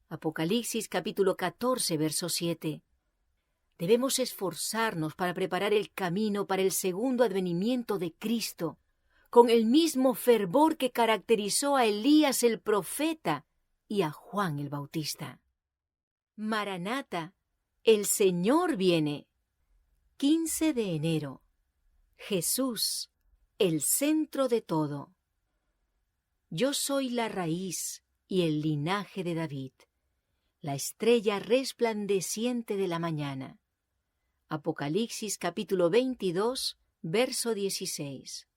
Apocalipsis capítulo 14, verso 7. Debemos esforzarnos para preparar el camino para el segundo advenimiento de Cristo, con el mismo fervor que caracterizó a Elías el profeta y a Juan el Bautista. Maranata, el Señor viene. 15 de enero. Jesús, el centro de todo. Yo soy la raíz y el linaje de David, la estrella resplandeciente de la mañana. Apocalipsis capítulo 22, verso 16.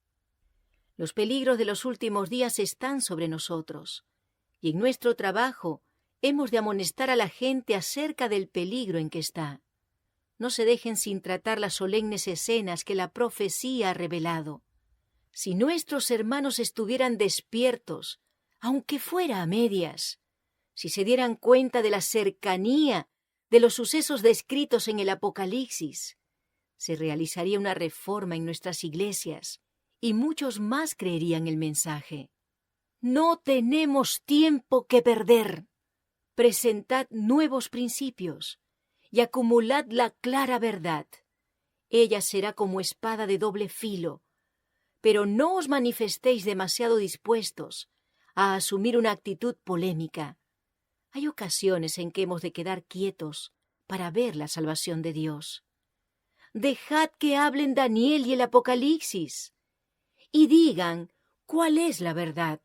Los peligros de los últimos días están sobre nosotros, y en nuestro trabajo hemos de amonestar a la gente acerca del peligro en que está. No se dejen sin tratar las solemnes escenas que la profecía ha revelado. Si nuestros hermanos estuvieran despiertos, aunque fuera a medias, si se dieran cuenta de la cercanía de los sucesos descritos en el Apocalipsis, se realizaría una reforma en nuestras iglesias y muchos más creerían el mensaje. No tenemos tiempo que perder. Presentad nuevos principios y acumulad la clara verdad. Ella será como espada de doble filo, pero no os manifestéis demasiado dispuestos a asumir una actitud polémica. Hay ocasiones en que hemos de quedar quietos para ver la salvación de Dios. Dejad que hablen Daniel y el Apocalipsis y digan cuál es la verdad.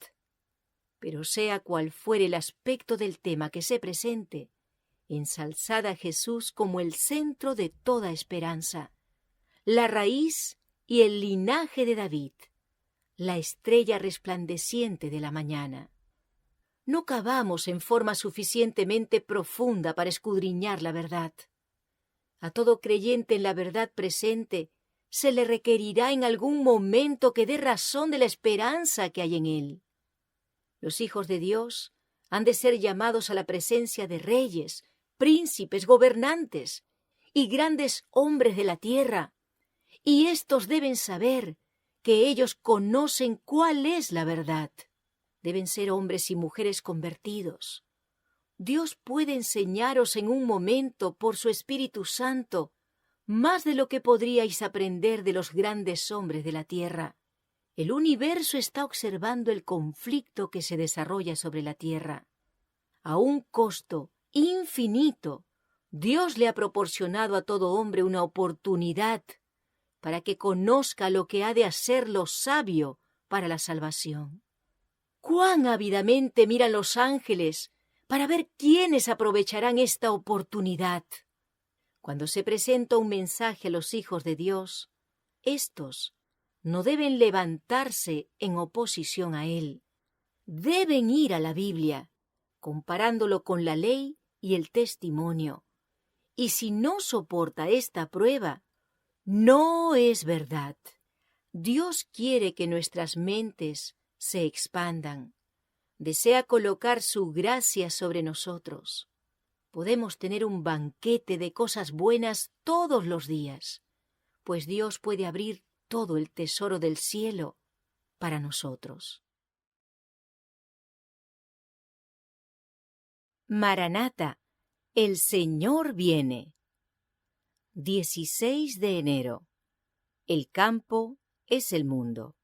Pero sea cual fuere el aspecto del tema que se presente, ensalzad a Jesús como el centro de toda esperanza, la raíz y el linaje de David, la estrella resplandeciente de la mañana. No cavamos en forma suficientemente profunda para escudriñar la verdad. A todo creyente en la verdad presente se le requerirá en algún momento que dé razón de la esperanza que hay en él. Los hijos de Dios han de ser llamados a la presencia de reyes, príncipes, gobernantes y grandes hombres de la tierra, y éstos deben saber que ellos conocen cuál es la verdad. Deben ser hombres y mujeres convertidos. Dios puede enseñaros en un momento por su Espíritu Santo más de lo que podríais aprender de los grandes hombres de la tierra. El universo está observando el conflicto que se desarrolla sobre la tierra. A un costo infinito, Dios le ha proporcionado a todo hombre una oportunidad para que conozca lo que ha de hacerlo sabio para la salvación. ¡Cuán ávidamente miran los ángeles para ver quiénes aprovecharán esta oportunidad! Cuando se presenta un mensaje a los hijos de Dios, éstos no deben levantarse en oposición a él. Deben ir a la Biblia, comparándolo con la ley y el testimonio. Y si no soporta esta prueba, no es verdad. Dios quiere que nuestras mentes se expandan. Desea colocar su gracia sobre nosotros. Podemos tener un banquete de cosas buenas todos los días, pues Dios puede abrir todo el tesoro del cielo para nosotros. Maranata, el Señor viene. 16 de enero. El campo es el mundo.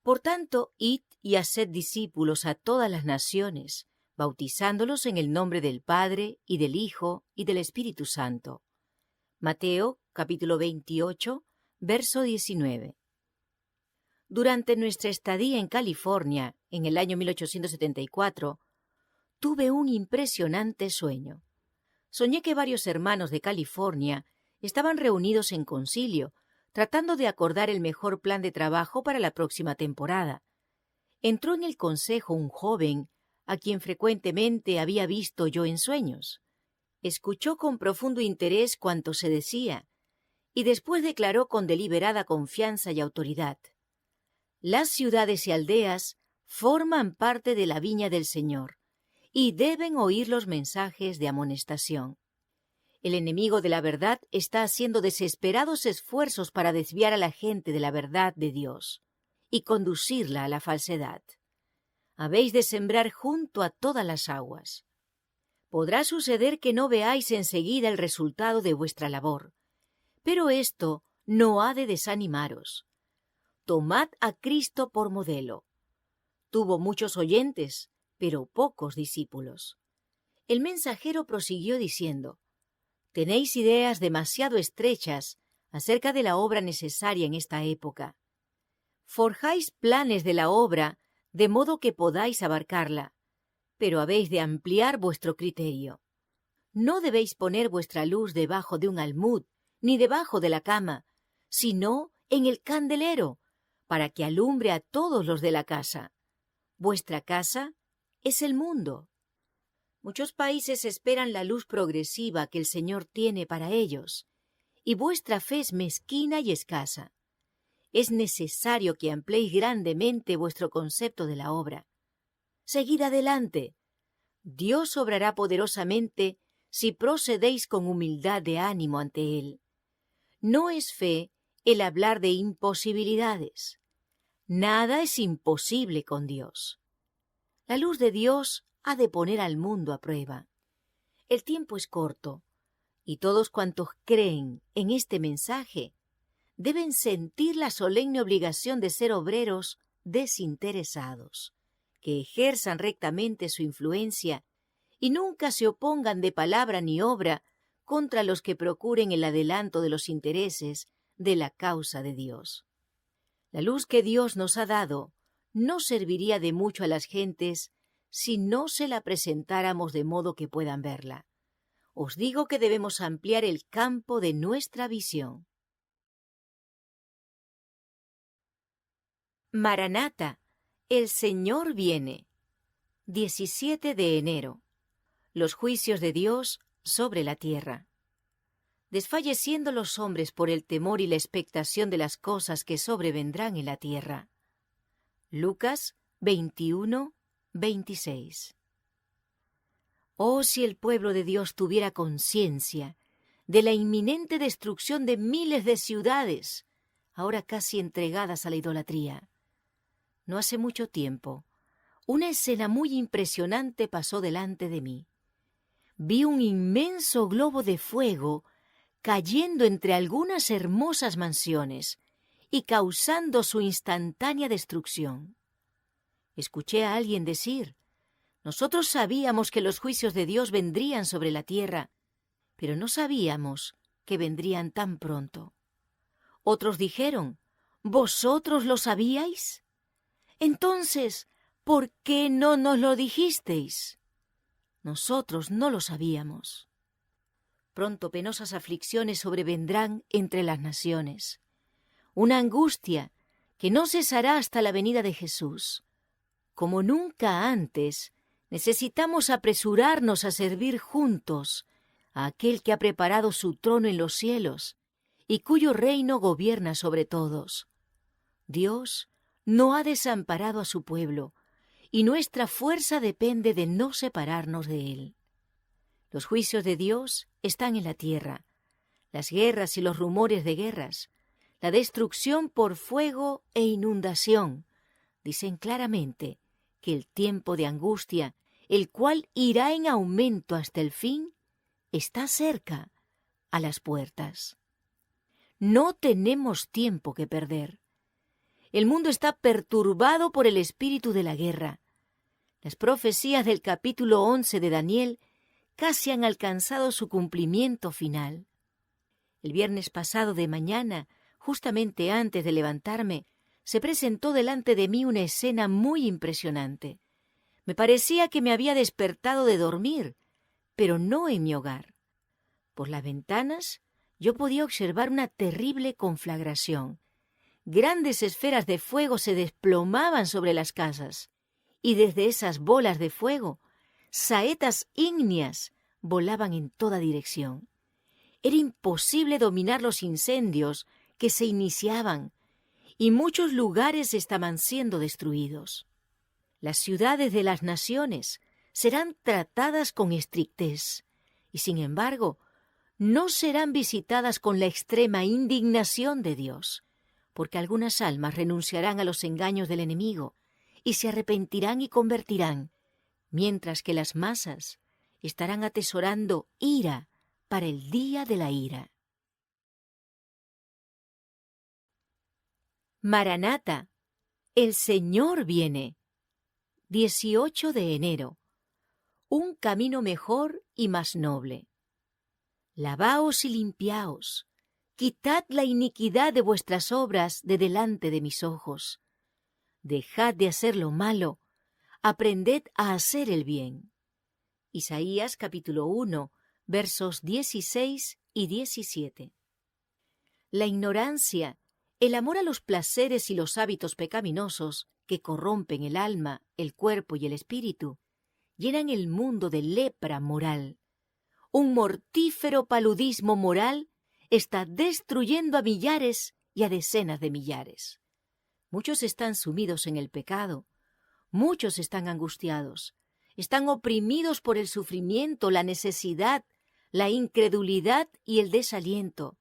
Por tanto, id y haced discípulos a todas las naciones, bautizándolos en el nombre del Padre, y del Hijo, y del Espíritu Santo. Mateo, capítulo 28, verso 19. Durante nuestra estadía en California, en el año 1874, tuve un impresionante sueño. Soñé que varios hermanos de California estaban reunidos en concilio, tratando de acordar el mejor plan de trabajo para la próxima temporada. Entró en el consejo un joven a quien frecuentemente había visto yo en sueños. Escuchó con profundo interés cuanto se decía, y después declaró con deliberada confianza y autoridad: las ciudades y aldeas forman parte de la viña del Señor, y deben oír los mensajes de amonestación. El enemigo de la verdad está haciendo desesperados esfuerzos para desviar a la gente de la verdad de Dios y conducirla a la falsedad. Habéis de sembrar junto a todas las aguas. Podrá suceder que no veáis enseguida el resultado de vuestra labor, pero esto no ha de desanimaros. Tomad a Cristo por modelo. Tuvo muchos oyentes, pero pocos discípulos. El mensajero prosiguió diciendo: Tenéis ideas demasiado estrechas acerca de la obra necesaria en esta época. Forjáis planes de la obra de modo que podáis abarcarla, pero habéis de ampliar vuestro criterio. No debéis poner vuestra luz debajo de un almud, ni debajo de la cama, sino en el candelero, para que alumbre a todos los de la casa. Vuestra casa es el mundo. Muchos países esperan la luz progresiva que el Señor tiene para ellos, y vuestra fe es mezquina y escasa. Es necesario que ampliéis grandemente vuestro concepto de la obra. Seguid adelante. Dios obrará poderosamente si procedéis con humildad de ánimo ante Él. No es fe el hablar de imposibilidades. Nada es imposible con Dios. La luz de Dios ha de poner al mundo a prueba. El tiempo es corto, y todos cuantos creen en este mensaje deben sentir la solemne obligación de ser obreros desinteresados, que ejerzan rectamente su influencia y nunca se opongan de palabra ni obra contra los que procuren el adelanto de los intereses de la causa de Dios. La luz que Dios nos ha dado no serviría de mucho a las gentes si no se la presentáramos de modo que puedan verla. Os digo que debemos ampliar el campo de nuestra visión. Maranata, el Señor viene. 17 de enero. Los juicios de Dios sobre la tierra. Desfalleciendo los hombres por el temor y la expectación de las cosas que sobrevendrán en la tierra. Lucas 21, 26. Oh, si el pueblo de Dios tuviera conciencia de la inminente destrucción de miles de ciudades, ahora casi entregadas a la idolatría. No hace mucho tiempo, una escena muy impresionante pasó delante de mí. Vi un inmenso globo de fuego cayendo entre algunas hermosas mansiones y causando su instantánea destrucción. Escuché a alguien decir: nosotros sabíamos que los juicios de Dios vendrían sobre la tierra, pero no sabíamos que vendrían tan pronto. Otros dijeron: ¿vosotros lo sabíais? Entonces, ¿por qué no nos lo dijisteis? Nosotros no lo sabíamos. Pronto penosas aflicciones sobrevendrán entre las naciones. Una angustia que no cesará hasta la venida de Jesús. Como nunca antes, necesitamos apresurarnos a servir juntos a aquel que ha preparado su trono en los cielos y cuyo reino gobierna sobre todos. Dios no ha desamparado a su pueblo, y nuestra fuerza depende de no separarnos de él. Los juicios de Dios están en la tierra, las guerras y los rumores de guerras, la destrucción por fuego e inundación, dicen claramente que el tiempo de angustia, el cual irá en aumento hasta el fin, está cerca, a las puertas. No tenemos tiempo que perder. El mundo está perturbado por el espíritu de la guerra. Las profecías del capítulo 11 de Daniel casi han alcanzado su cumplimiento final. El viernes pasado de mañana, justamente antes de levantarme, se presentó delante de mí una escena muy impresionante. Me parecía que me había despertado de dormir, pero no en mi hogar. Por las ventanas yo podía observar una terrible conflagración. Grandes esferas de fuego se desplomaban sobre las casas, y desde esas bolas de fuego, saetas ígneas volaban en toda dirección. Era imposible dominar los incendios que se iniciaban, y muchos lugares estaban siendo destruidos. Las ciudades de las naciones serán tratadas con estrictez, y sin embargo, no serán visitadas con la extrema indignación de Dios, porque algunas almas renunciarán a los engaños del enemigo y se arrepentirán y convertirán, mientras que las masas estarán atesorando ira para el día de la ira. Maranata, el Señor viene. 18 de enero. Un camino mejor y más noble. Lavaos y limpiaos, quitad la iniquidad de vuestras obras de delante de mis ojos. Dejad de hacer lo malo, aprended a hacer el bien. Isaías capítulo 1, versos 16 y 17. La ignorancia, el amor a los placeres y los hábitos pecaminosos que corrompen el alma, el cuerpo y el espíritu, llenan el mundo de lepra moral. Un mortífero paludismo moral está destruyendo a millares y a decenas de millares. Muchos están sumidos en el pecado, muchos están angustiados, están oprimidos por el sufrimiento, la necesidad, la incredulidad y el desaliento.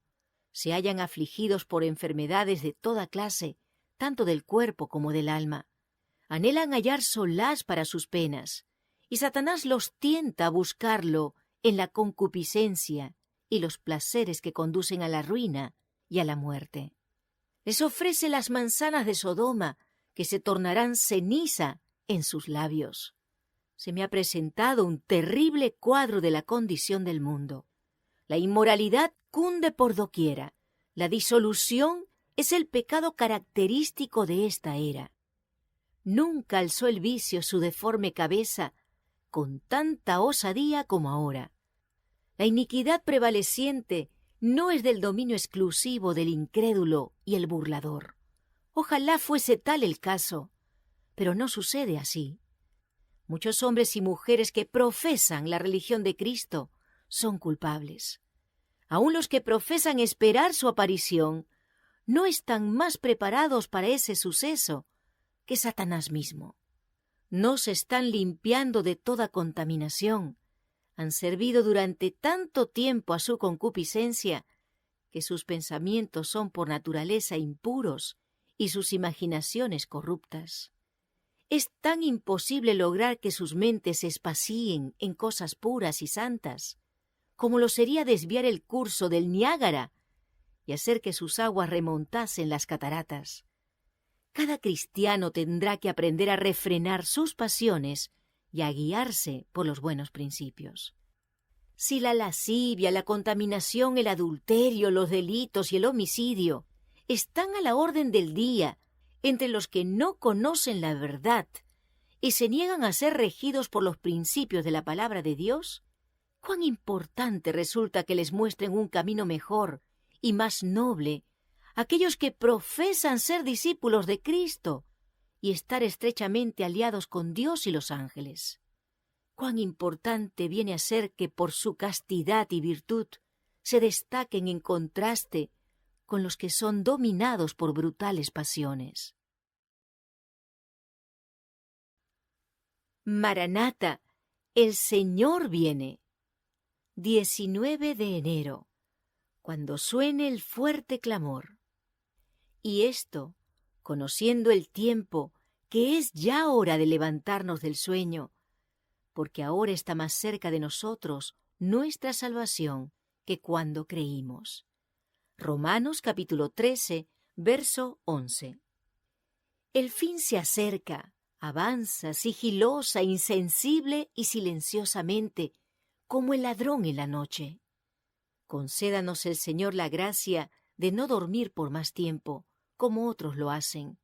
Se hallan afligidos por enfermedades de toda clase, tanto del cuerpo como del alma. Anhelan hallar solaz para sus penas, y Satanás los tienta a buscarlo en la concupiscencia y los placeres que conducen a la ruina y a la muerte. Les ofrece las manzanas de Sodoma, que se tornarán ceniza en sus labios. Se me ha presentado un terrible cuadro de la condición del mundo. La inmoralidad cunde por doquiera. La disolución es el pecado característico de esta era. Nunca alzó el vicio su deforme cabeza con tanta osadía como ahora. La iniquidad prevaleciente no es del dominio exclusivo del incrédulo y el burlador. Ojalá fuese tal el caso, pero no sucede así. Muchos hombres y mujeres que profesan la religión de Cristo son culpables. Aún los que profesan esperar su aparición no están más preparados para ese suceso que Satanás mismo. No se están limpiando de toda contaminación. Han servido durante tanto tiempo a su concupiscencia que sus pensamientos son por naturaleza impuros y sus imaginaciones corruptas. Es tan imposible lograr que sus mentes se espacíen en cosas puras y santas, como lo sería desviar el curso del Niágara y hacer que sus aguas remontasen las cataratas. Cada cristiano tendrá que aprender a refrenar sus pasiones y a guiarse por los buenos principios. Si la lascivia, la contaminación, el adulterio, los delitos y el homicidio están a la orden del día entre los que no conocen la verdad y se niegan a ser regidos por los principios de la palabra de Dios, cuán importante resulta que les muestren un camino mejor y más noble aquellos que profesan ser discípulos de Cristo y estar estrechamente aliados con Dios y los ángeles. Cuán importante viene a ser que por su castidad y virtud se destaquen en contraste con los que son dominados por brutales pasiones. Maranata, el Señor viene. 19 de enero, cuando suene el fuerte clamor. Y esto, conociendo el tiempo, que es ya hora de levantarnos del sueño, porque ahora está más cerca de nosotros nuestra salvación que cuando creímos. Romanos capítulo 13, verso 11. El fin se acerca, avanza sigilosa, insensible y silenciosamente, como el ladrón en la noche. Concédanos el Señor la gracia de no dormir por más tiempo, como otros lo hacen,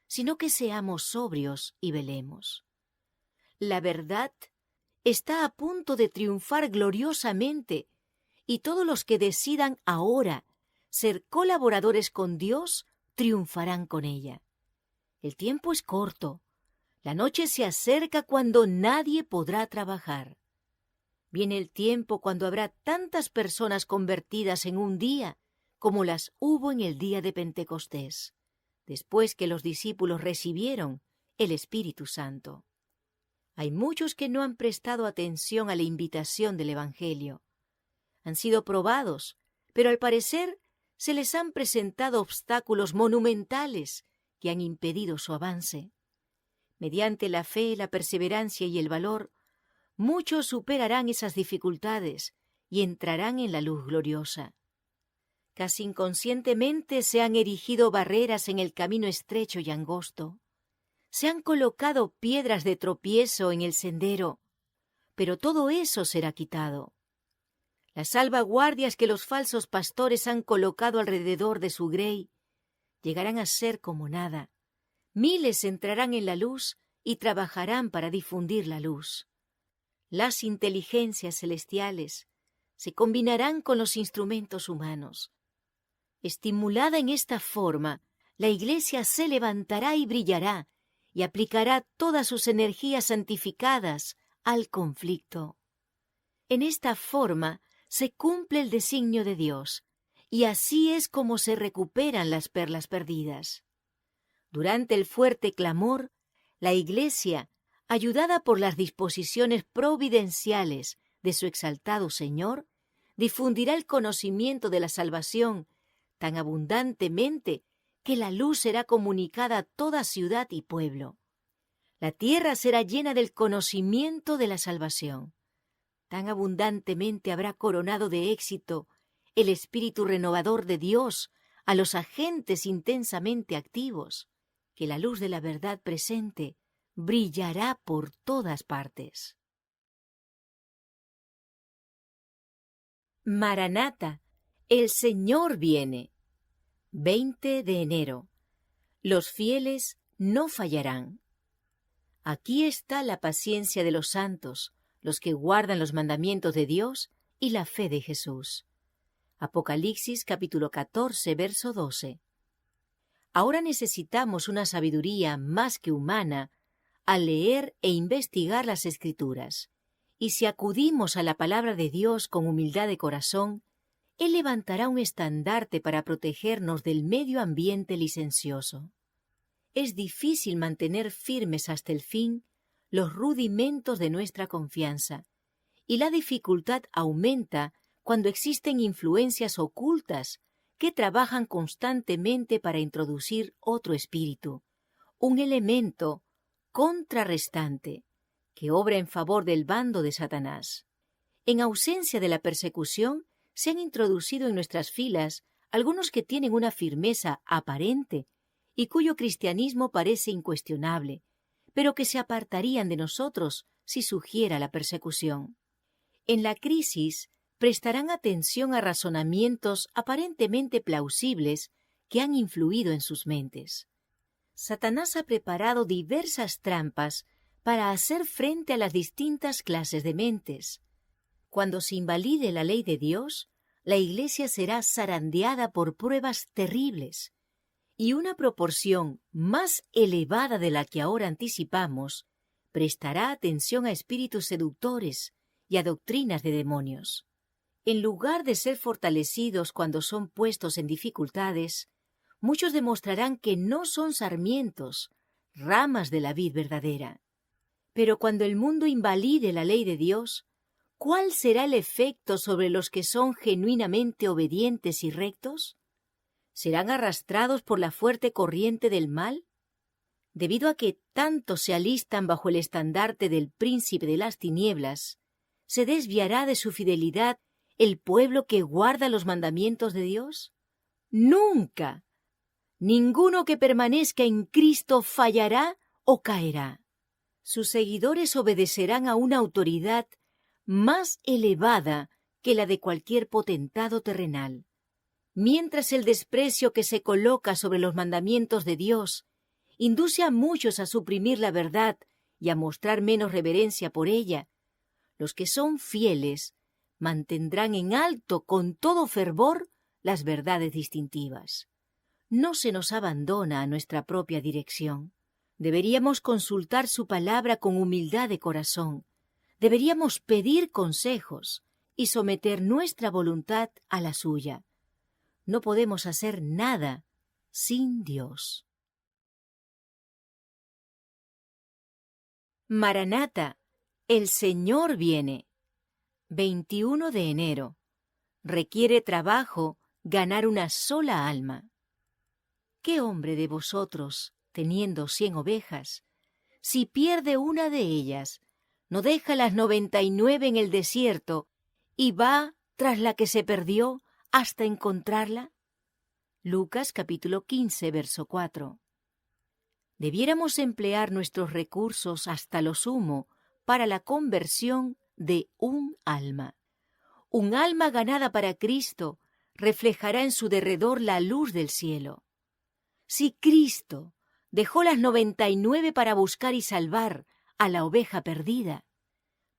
sino que seamos sobrios y velemos. La verdad está a punto de triunfar gloriosamente, y todos los que decidan ahora ser colaboradores con Dios triunfarán con ella. El tiempo es corto, la noche se acerca cuando nadie podrá trabajar. Viene el tiempo cuando habrá tantas personas convertidas en un día como las hubo en el día de Pentecostés, después que los discípulos recibieron el Espíritu Santo. Hay muchos que no han prestado atención a la invitación del Evangelio. Han sido probados, pero al parecer se les han presentado obstáculos monumentales que han impedido su avance. Mediante la fe, la perseverancia y el valor, muchos superarán esas dificultades y entrarán en la luz gloriosa. Casi inconscientemente se han erigido barreras en el camino estrecho y angosto. Se han colocado piedras de tropiezo en el sendero, pero todo eso será quitado. Las salvaguardias que los falsos pastores han colocado alrededor de su grey llegarán a ser como nada. Miles entrarán en la luz y trabajarán para difundir la luz. Las inteligencias celestiales se combinarán con los instrumentos humanos. Estimulada en esta forma, la Iglesia se levantará y brillará y aplicará todas sus energías santificadas al conflicto. En esta forma se cumple el designio de Dios, y así es como se recuperan las perlas perdidas. Durante el fuerte clamor, la Iglesia, ayudada por las disposiciones providenciales de su exaltado Señor, difundirá el conocimiento de la salvación tan abundantemente que la luz será comunicada a toda ciudad y pueblo. La tierra será llena del conocimiento de la salvación. Tan abundantemente habrá coronado de éxito el espíritu renovador de Dios a los agentes intensamente activos, que la luz de la verdad presente brillará por todas partes. Maranata, el Señor viene. 20 de enero. Los fieles no fallarán. Aquí está la paciencia de los santos, los que guardan los mandamientos de Dios y la fe de Jesús. Apocalipsis capítulo 14, verso 12. Ahora necesitamos una sabiduría más que humana al leer e investigar las Escrituras. Y si acudimos a la palabra de Dios con humildad de corazón, Él levantará un estandarte para protegernos del medio ambiente licencioso. Es difícil mantener firmes hasta el fin los rudimentos de nuestra confianza, y la dificultad aumenta cuando existen influencias ocultas que trabajan constantemente para introducir otro espíritu, un elemento contrarrestante que obra en favor del bando de Satanás. En ausencia de la persecución, se han introducido en nuestras filas algunos que tienen una firmeza aparente y cuyo cristianismo parece incuestionable, pero que se apartarían de nosotros si surgiera la persecución. En la crisis, prestarán atención a razonamientos aparentemente plausibles que han influido en sus mentes. Satanás ha preparado diversas trampas para hacer frente a las distintas clases de mentes. Cuando se invalide la ley de Dios, la Iglesia será zarandeada por pruebas terribles, y una proporción más elevada de la que ahora anticipamos prestará atención a espíritus seductores y a doctrinas de demonios. En lugar de ser fortalecidos cuando son puestos en dificultades, muchos demostrarán que no son sarmientos, ramas de la vid verdadera. Pero cuando el mundo invalide la ley de Dios, ¿cuál será el efecto sobre los que son genuinamente obedientes y rectos? ¿Serán arrastrados por la fuerte corriente del mal? Debido a que tantos se alistan bajo el estandarte del príncipe de las tinieblas, ¿se desviará de su fidelidad el pueblo que guarda los mandamientos de Dios? ¡Nunca! Ninguno que permanezca en Cristo fallará o caerá. Sus seguidores obedecerán a una autoridad más elevada que la de cualquier potentado terrenal. Mientras el desprecio que se coloca sobre los mandamientos de Dios induce a muchos a suprimir la verdad y a mostrar menos reverencia por ella, los que son fieles mantendrán en alto con todo fervor las verdades distintivas. No se nos abandona a nuestra propia dirección. Deberíamos consultar su palabra con humildad de corazón. Deberíamos pedir consejos y someter nuestra voluntad a la suya. No podemos hacer nada sin Dios. Maranata, el Señor viene. 21 de enero. Requiere trabajo ganar una sola alma. ¿Qué hombre de vosotros, teniendo 100 ovejas, si pierde una de ellas, no deja las 99 en el desierto y va tras la que se perdió hasta encontrarla? Lucas capítulo 15, verso 4. Debiéramos emplear nuestros recursos hasta lo sumo para la conversión de un alma. Un alma ganada para Cristo reflejará en su derredor la luz del cielo. Si Cristo dejó las 99 para buscar y salvar a la oveja perdida,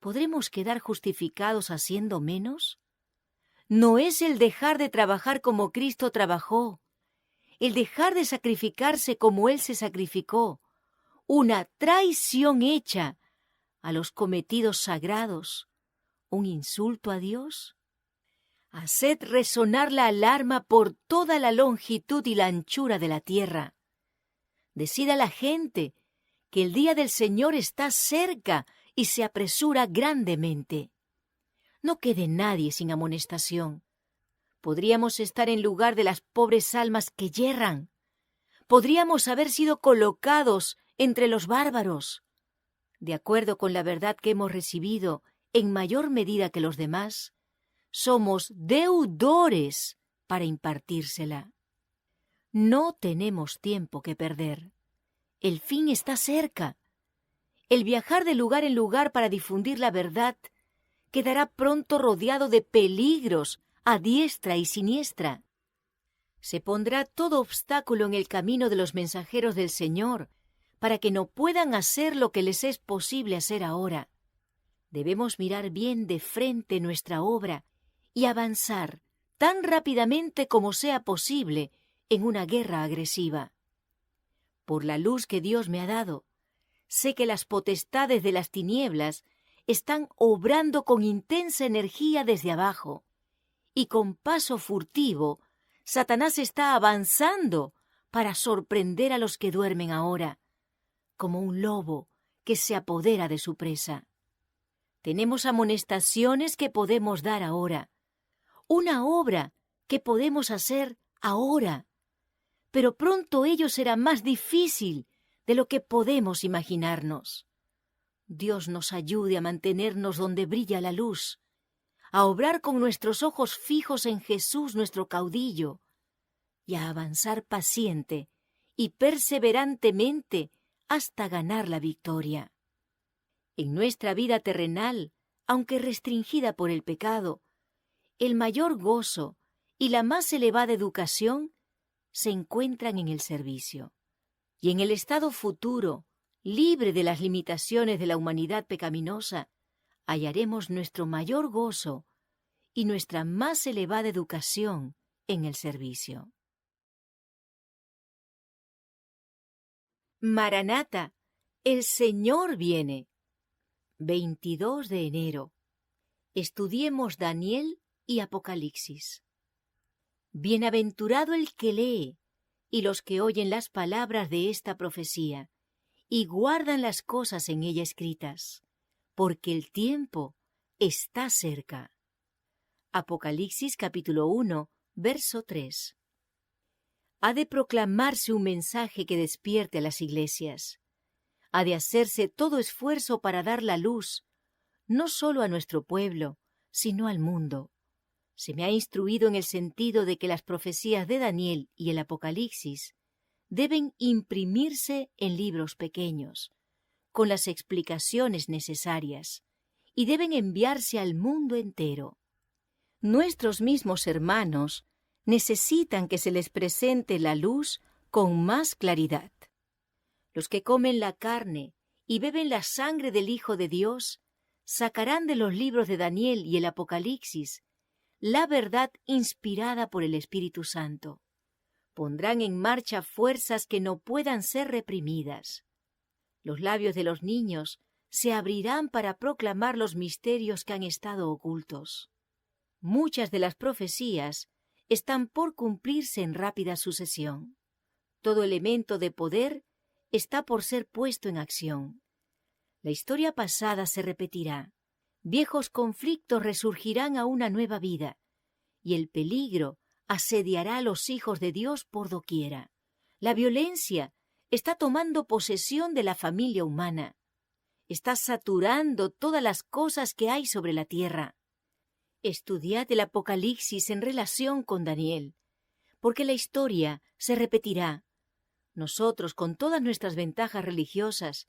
¿podremos quedar justificados haciendo menos? No es el dejar de trabajar como Cristo trabajó, el dejar de sacrificarse como Él se sacrificó, una traición hecha a los cometidos sagrados, un insulto a Dios. Haced resonar la alarma por toda la longitud y la anchura de la tierra. Decid a la gente que el día del Señor está cerca y se apresura grandemente. No quede nadie sin amonestación. Podríamos estar en lugar de las pobres almas que yerran. Podríamos haber sido colocados entre los bárbaros. De acuerdo con la verdad que hemos recibido en mayor medida que los demás, somos deudores para impartírsela. No tenemos tiempo que perder. El fin está cerca. El viajar de lugar en lugar para difundir la verdad quedará pronto rodeado de peligros a diestra y siniestra. Se pondrá todo obstáculo en el camino de los mensajeros del Señor para que no puedan hacer lo que les es posible hacer ahora. Debemos mirar bien de frente nuestra obra y avanzar tan rápidamente como sea posible en una guerra agresiva. Por la luz que Dios me ha dado, sé que las potestades de las tinieblas están obrando con intensa energía desde abajo, y con paso furtivo, Satanás está avanzando para sorprender a los que duermen ahora, como un lobo que se apodera de su presa. Tenemos amonestaciones que podemos dar ahora, una obra que podemos hacer ahora, pero pronto ello será más difícil de lo que podemos imaginarnos. Dios nos ayude a mantenernos donde brilla la luz, a obrar con nuestros ojos fijos en Jesús nuestro caudillo, y a avanzar paciente y perseverantemente hasta ganar la victoria. En nuestra vida terrenal, aunque restringida por el pecado, el mayor gozo y la más elevada educación se encuentran en el servicio. Y en el estado futuro, libre de las limitaciones de la humanidad pecaminosa, hallaremos nuestro mayor gozo y nuestra más elevada educación en el servicio. Maranata, el Señor viene. 22 de enero. Estudiemos Daniel y Apocalipsis. Bienaventurado el que lee y los que oyen las palabras de esta profecía y guardan las cosas en ella escritas, porque el tiempo está cerca. Apocalipsis capítulo 1, verso 3. Ha de proclamarse un mensaje que despierte a las iglesias. Ha de hacerse todo esfuerzo para dar la luz, no solo a nuestro pueblo, sino al mundo. Se me ha instruido en el sentido de que las profecías de Daniel y el Apocalipsis deben imprimirse en libros pequeños, con las explicaciones necesarias, y deben enviarse al mundo entero. Nuestros mismos hermanos necesitan que se les presente la luz con más claridad. Los que comen la carne y beben la sangre del Hijo de Dios sacarán de los libros de Daniel y el Apocalipsis la verdad inspirada por el Espíritu Santo. Pondrán en marcha fuerzas que no puedan ser reprimidas. Los labios de los niños se abrirán para proclamar los misterios que han estado ocultos. Muchas de las profecías están por cumplirse en rápida sucesión. Todo elemento de poder está por ser puesto en acción. La historia pasada se repetirá. Viejos conflictos resurgirán a una nueva vida, y el peligro asediará a los hijos de Dios por doquiera. La violencia está tomando posesión de la familia humana. Está saturando todas las cosas que hay sobre la tierra. Estudiad el Apocalipsis en relación con Daniel, porque la historia se repetirá. Nosotros, con todas nuestras ventajas religiosas,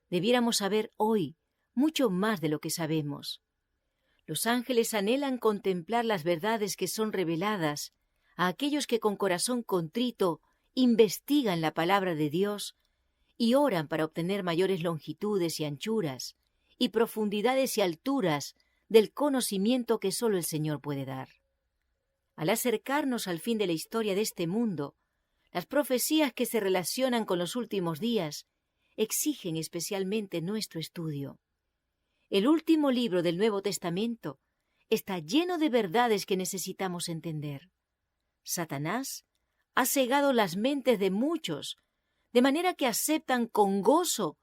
debiéramos saber hoy mucho más de lo que sabemos. Los ángeles anhelan contemplar las verdades que son reveladas a aquellos que con corazón contrito investigan la palabra de Dios y oran para obtener mayores longitudes y anchuras y profundidades y alturas del conocimiento que solo el Señor puede dar. Al acercarnos al fin de la historia de este mundo, las profecías que se relacionan con los últimos días exigen especialmente nuestro estudio. El último libro del Nuevo Testamento está lleno de verdades que necesitamos entender. Satanás ha cegado las mentes de muchos, de manera que aceptan con gozo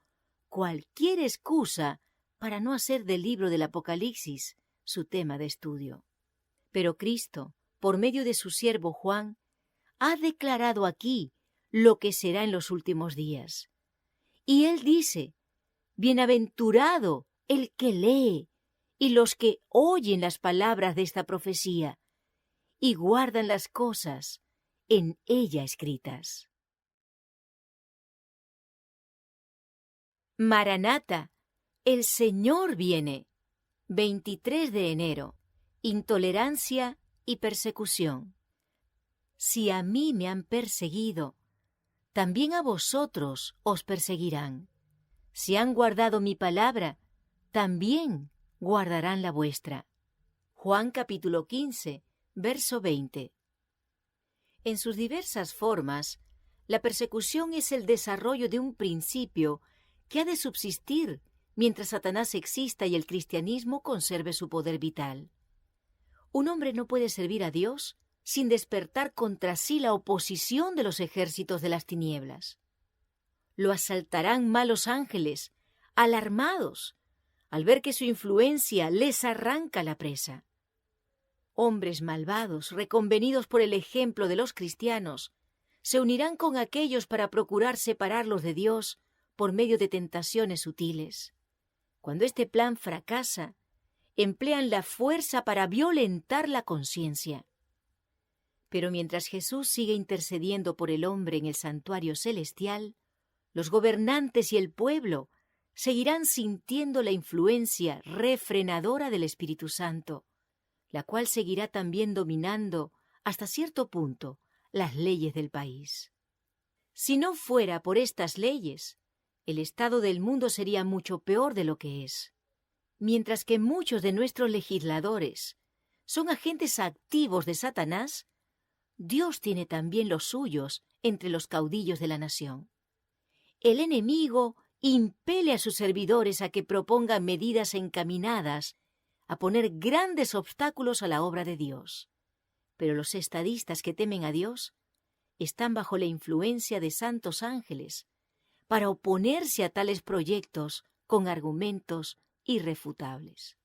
cualquier excusa para no hacer del libro del Apocalipsis su tema de estudio. Pero Cristo, por medio de su siervo Juan, ha declarado aquí lo que será en los últimos días. Y él dice: «Bienaventurado el que lee y los que oyen las palabras de esta profecía y guardan las cosas en ella escritas». Maranata, el Señor viene. 23 de enero. Intolerancia y persecución. Si a mí me han perseguido, también a vosotros os perseguirán. Si han guardado mi palabra, también guardarán la vuestra. Juan capítulo 15, verso 20. En sus diversas formas, la persecución es el desarrollo de un principio que ha de subsistir mientras Satanás exista y el cristianismo conserve su poder vital. Un hombre no puede servir a Dios sin despertar contra sí la oposición de los ejércitos de las tinieblas. Lo asaltarán malos ángeles, alarmados, al ver que su influencia les arranca la presa. Hombres malvados, reconvenidos por el ejemplo de los cristianos, se unirán con aquellos para procurar separarlos de Dios por medio de tentaciones sutiles. Cuando este plan fracasa, emplean la fuerza para violentar la conciencia. Pero mientras Jesús sigue intercediendo por el hombre en el santuario celestial, los gobernantes y el pueblo seguirán sintiendo la influencia refrenadora del Espíritu Santo, la cual seguirá también dominando, hasta cierto punto, las leyes del país. Si no fuera por estas leyes, el estado del mundo sería mucho peor de lo que es. Mientras que muchos de nuestros legisladores son agentes activos de Satanás, Dios tiene también los suyos entre los caudillos de la nación. El enemigo impele a sus servidores a que propongan medidas encaminadas a poner grandes obstáculos a la obra de Dios. Pero los estadistas que temen a Dios están bajo la influencia de santos ángeles para oponerse a tales proyectos con argumentos irrefutables.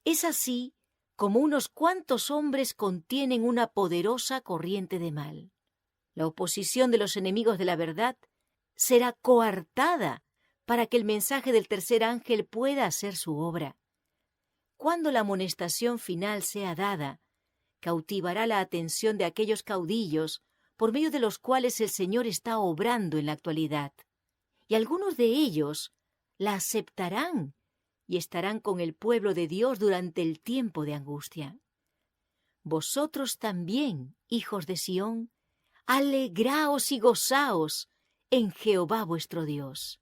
Es así como unos cuantos hombres contienen una poderosa corriente de mal. La oposición de los enemigos de la verdad será coartada para que el mensaje del tercer ángel pueda hacer su obra. Cuando la amonestación final sea dada, cautivará la atención de aquellos caudillos por medio de los cuales el Señor está obrando en la actualidad. Y algunos de ellos la aceptarán y estarán con el pueblo de Dios durante el tiempo de angustia. Vosotros también, hijos de Sión, alegraos y gozaos en Jehová vuestro Dios.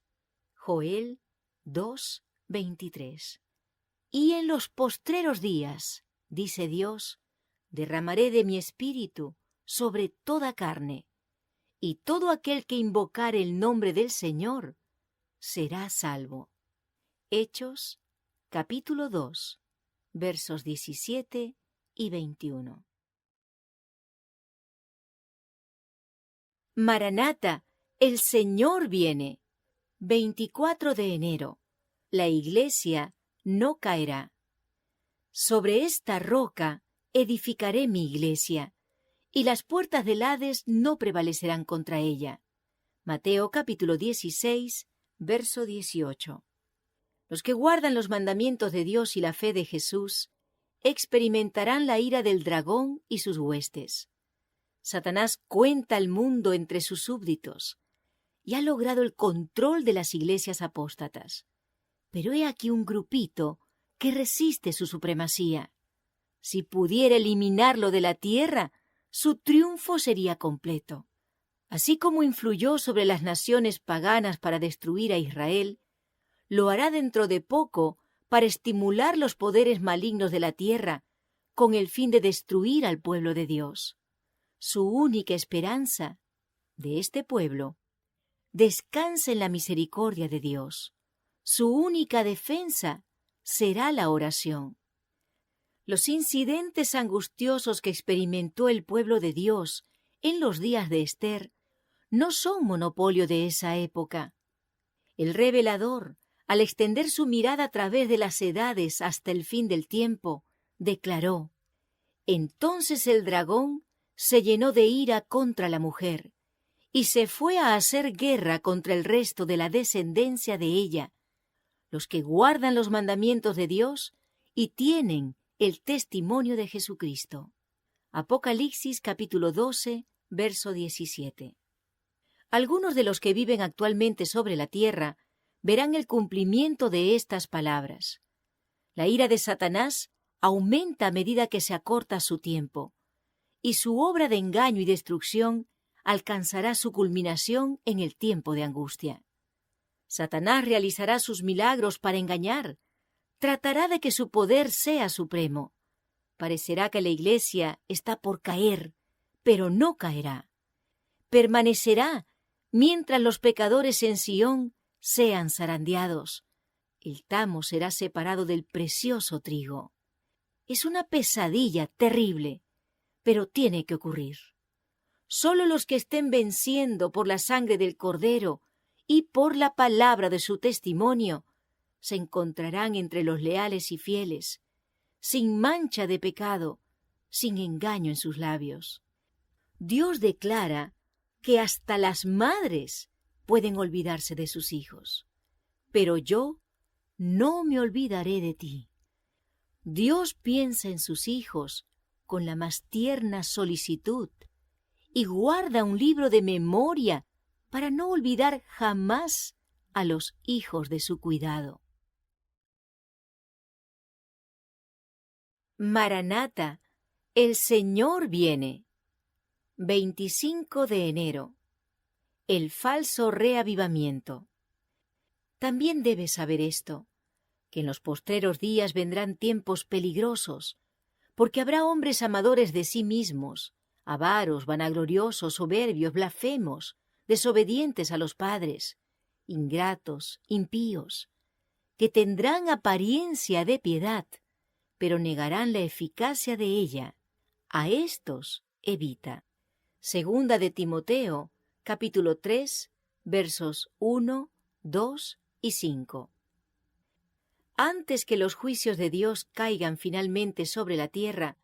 Joel 2, 23. Y en los postreros días, dice Dios, derramaré de mi espíritu sobre toda carne, y todo aquel que invocare el nombre del Señor será salvo. Hechos, capítulo 2, versos 17 y 21. Maranata, el Señor viene. 24 de enero. La Iglesia no caerá. Sobre esta roca edificaré mi Iglesia, y las puertas del Hades no prevalecerán contra ella. Mateo capítulo 16, verso 18. Los que guardan los mandamientos de Dios y la fe de Jesús experimentarán la ira del dragón y sus huestes. Satanás cuenta al mundo entre sus súbditos y ha logrado el control de las iglesias apóstatas. Pero he aquí un grupito que resiste su supremacía. Si pudiera eliminarlo de la tierra, su triunfo sería completo. Así como influyó sobre las naciones paganas para destruir a Israel, lo hará dentro de poco para estimular los poderes malignos de la tierra con el fin de destruir al pueblo de Dios. Su única esperanza de este pueblo descansa en la misericordia de Dios. Su única defensa será la oración. Los incidentes angustiosos que experimentó el pueblo de Dios en los días de Ester no son monopolio de esa época. El revelador, al extender su mirada a través de las edades hasta el fin del tiempo, declaró: «Entonces el dragón se llenó de ira contra la mujer y se fue a hacer guerra contra el resto de la descendencia de ella, los que guardan los mandamientos de Dios y tienen el testimonio de Jesucristo». Apocalipsis capítulo 12, verso 17. Algunos de los que viven actualmente sobre la tierra verán el cumplimiento de estas palabras. La ira de Satanás aumenta a medida que se acorta su tiempo, y su obra de engaño y destrucción alcanzará su culminación en el tiempo de angustia. Satanás realizará sus milagros para engañar, tratará de que su poder sea supremo. Parecerá que la Iglesia está por caer, pero no caerá. Permanecerá mientras los pecadores en Sión sean zarandeados. El tamo será separado del precioso trigo. Es una pesadilla terrible, pero tiene que ocurrir. Solo los que estén venciendo por la sangre del Cordero y por la palabra de su testimonio se encontrarán entre los leales y fieles, sin mancha de pecado, sin engaño en sus labios. Dios declara que hasta las madres pueden olvidarse de sus hijos. Pero yo no me olvidaré de ti. Dios piensa en sus hijos con la más tierna solicitud y guarda un libro de memoria para no olvidar jamás a los hijos de su cuidado. Maranata, el Señor viene. 25 de enero. El falso reavivamiento. También debes saber esto, que en los postreros días vendrán tiempos peligrosos, porque habrá hombres amadores de sí mismos, avaros, vanagloriosos, soberbios, blasfemos, desobedientes a los padres, ingratos, impíos, que tendrán apariencia de piedad, pero negarán la eficacia de ella. A estos evita. Segunda de Timoteo, capítulo 3, versos 1, 2 y 5. Antes que los juicios de Dios caigan finalmente sobre la tierra,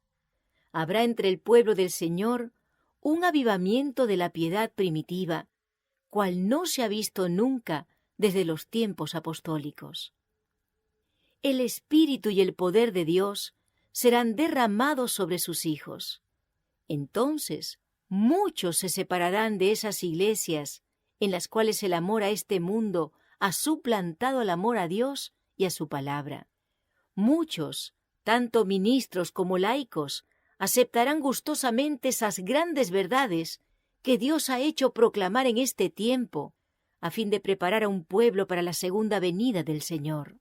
habrá entre el pueblo del Señor un avivamiento de la piedad primitiva, cual no se ha visto nunca desde los tiempos apostólicos. El Espíritu y el poder de Dios serán derramados sobre sus hijos. Entonces, muchos se separarán de esas iglesias en las cuales el amor a este mundo ha suplantado el amor a Dios y a su palabra. Muchos, tanto ministros como laicos, aceptarán gustosamente esas grandes verdades que Dios ha hecho proclamar en este tiempo, a fin de preparar a un pueblo para la segunda venida del Señor.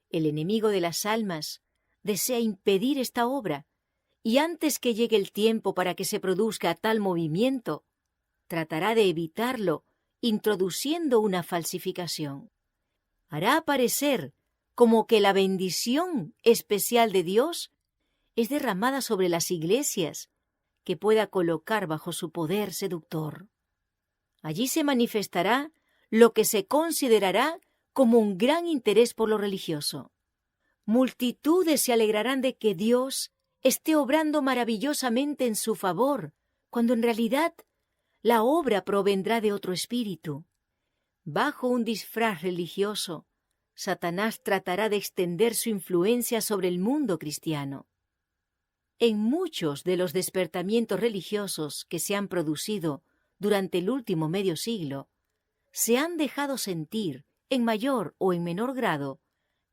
El enemigo de las almas desea impedir esta obra, y antes que llegue el tiempo para que se produzca tal movimiento, tratará de evitarlo introduciendo una falsificación. Hará parecer como que la bendición especial de Dios es derramada sobre las iglesias que pueda colocar bajo su poder seductor. Allí se manifestará lo que se considerará como un gran interés por lo religioso. Multitudes se alegrarán de que Dios esté obrando maravillosamente en su favor, cuando en realidad la obra provendrá de otro espíritu. Bajo un disfraz religioso, Satanás tratará de extender su influencia sobre el mundo cristiano. En muchos de los despertamientos religiosos que se han producido durante el último medio siglo, se han dejado sentir, en mayor o en menor grado,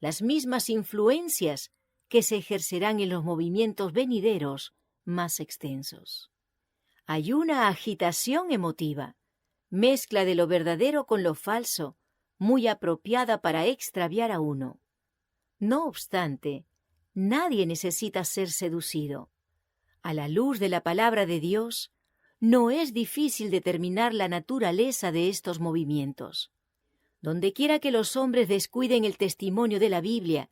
las mismas influencias que se ejercerán en los movimientos venideros más extensos. Hay una agitación emotiva, mezcla de lo verdadero con lo falso, muy apropiada para extraviar a uno. No obstante, nadie necesita ser seducido. A la luz de la palabra de Dios, no es difícil determinar la naturaleza de estos movimientos. Dondequiera que los hombres descuiden el testimonio de la Biblia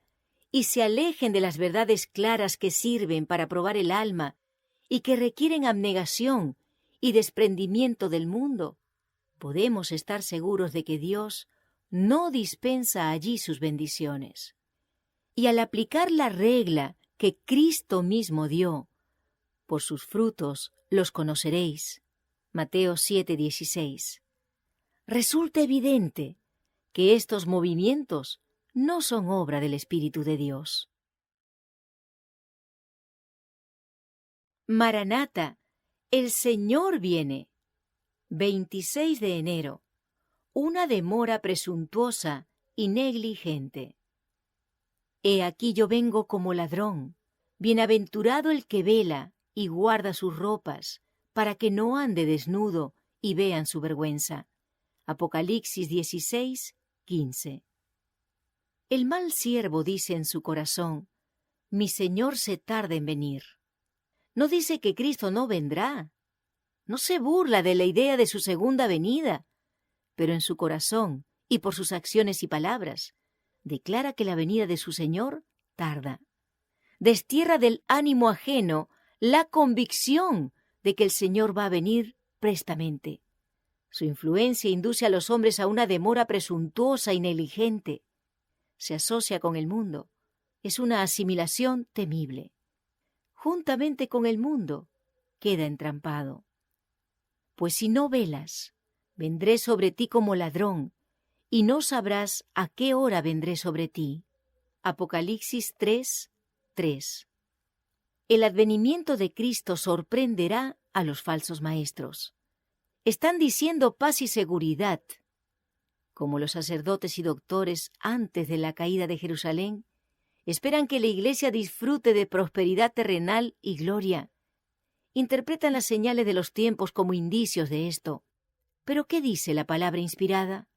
y se alejen de las verdades claras que sirven para probar el alma y que requieren abnegación y desprendimiento del mundo, podemos estar seguros de que Dios no dispensa allí sus bendiciones. Y al aplicar la regla que Cristo mismo dio, por sus frutos los conoceréis, Mateo 7:16, resulta evidente que estos movimientos no son obra del Espíritu de Dios. Maranata, el Señor viene. 26 de enero. Una demora presuntuosa y negligente. He aquí yo vengo como ladrón. Bienaventurado el que vela y guarda sus ropas, para que no ande desnudo y vean su vergüenza. Apocalipsis 16:15. El mal siervo dice en su corazón: mi Señor se tarda en venir. No dice que Cristo no vendrá. No se burla de la idea de su segunda venida, pero en su corazón y por sus acciones y palabras declara que la venida de su Señor tarda. Destierra del ánimo ajeno la convicción de que el Señor va a venir prestamente. Su influencia induce a los hombres a una demora presuntuosa y negligente. Se asocia con el mundo. Es una asimilación temible. Juntamente con el mundo queda entrampado. Pues si no velas, vendré sobre ti como ladrón, y no sabrás a qué hora vendré sobre ti. Apocalipsis 3:3. El advenimiento de Cristo sorprenderá a los falsos maestros. Están diciendo paz y seguridad. Como los sacerdotes y doctores antes de la caída de Jerusalén, esperan que la Iglesia disfrute de prosperidad terrenal y gloria. Interpretan las señales de los tiempos como indicios de esto. ¿Pero qué dice la palabra inspirada?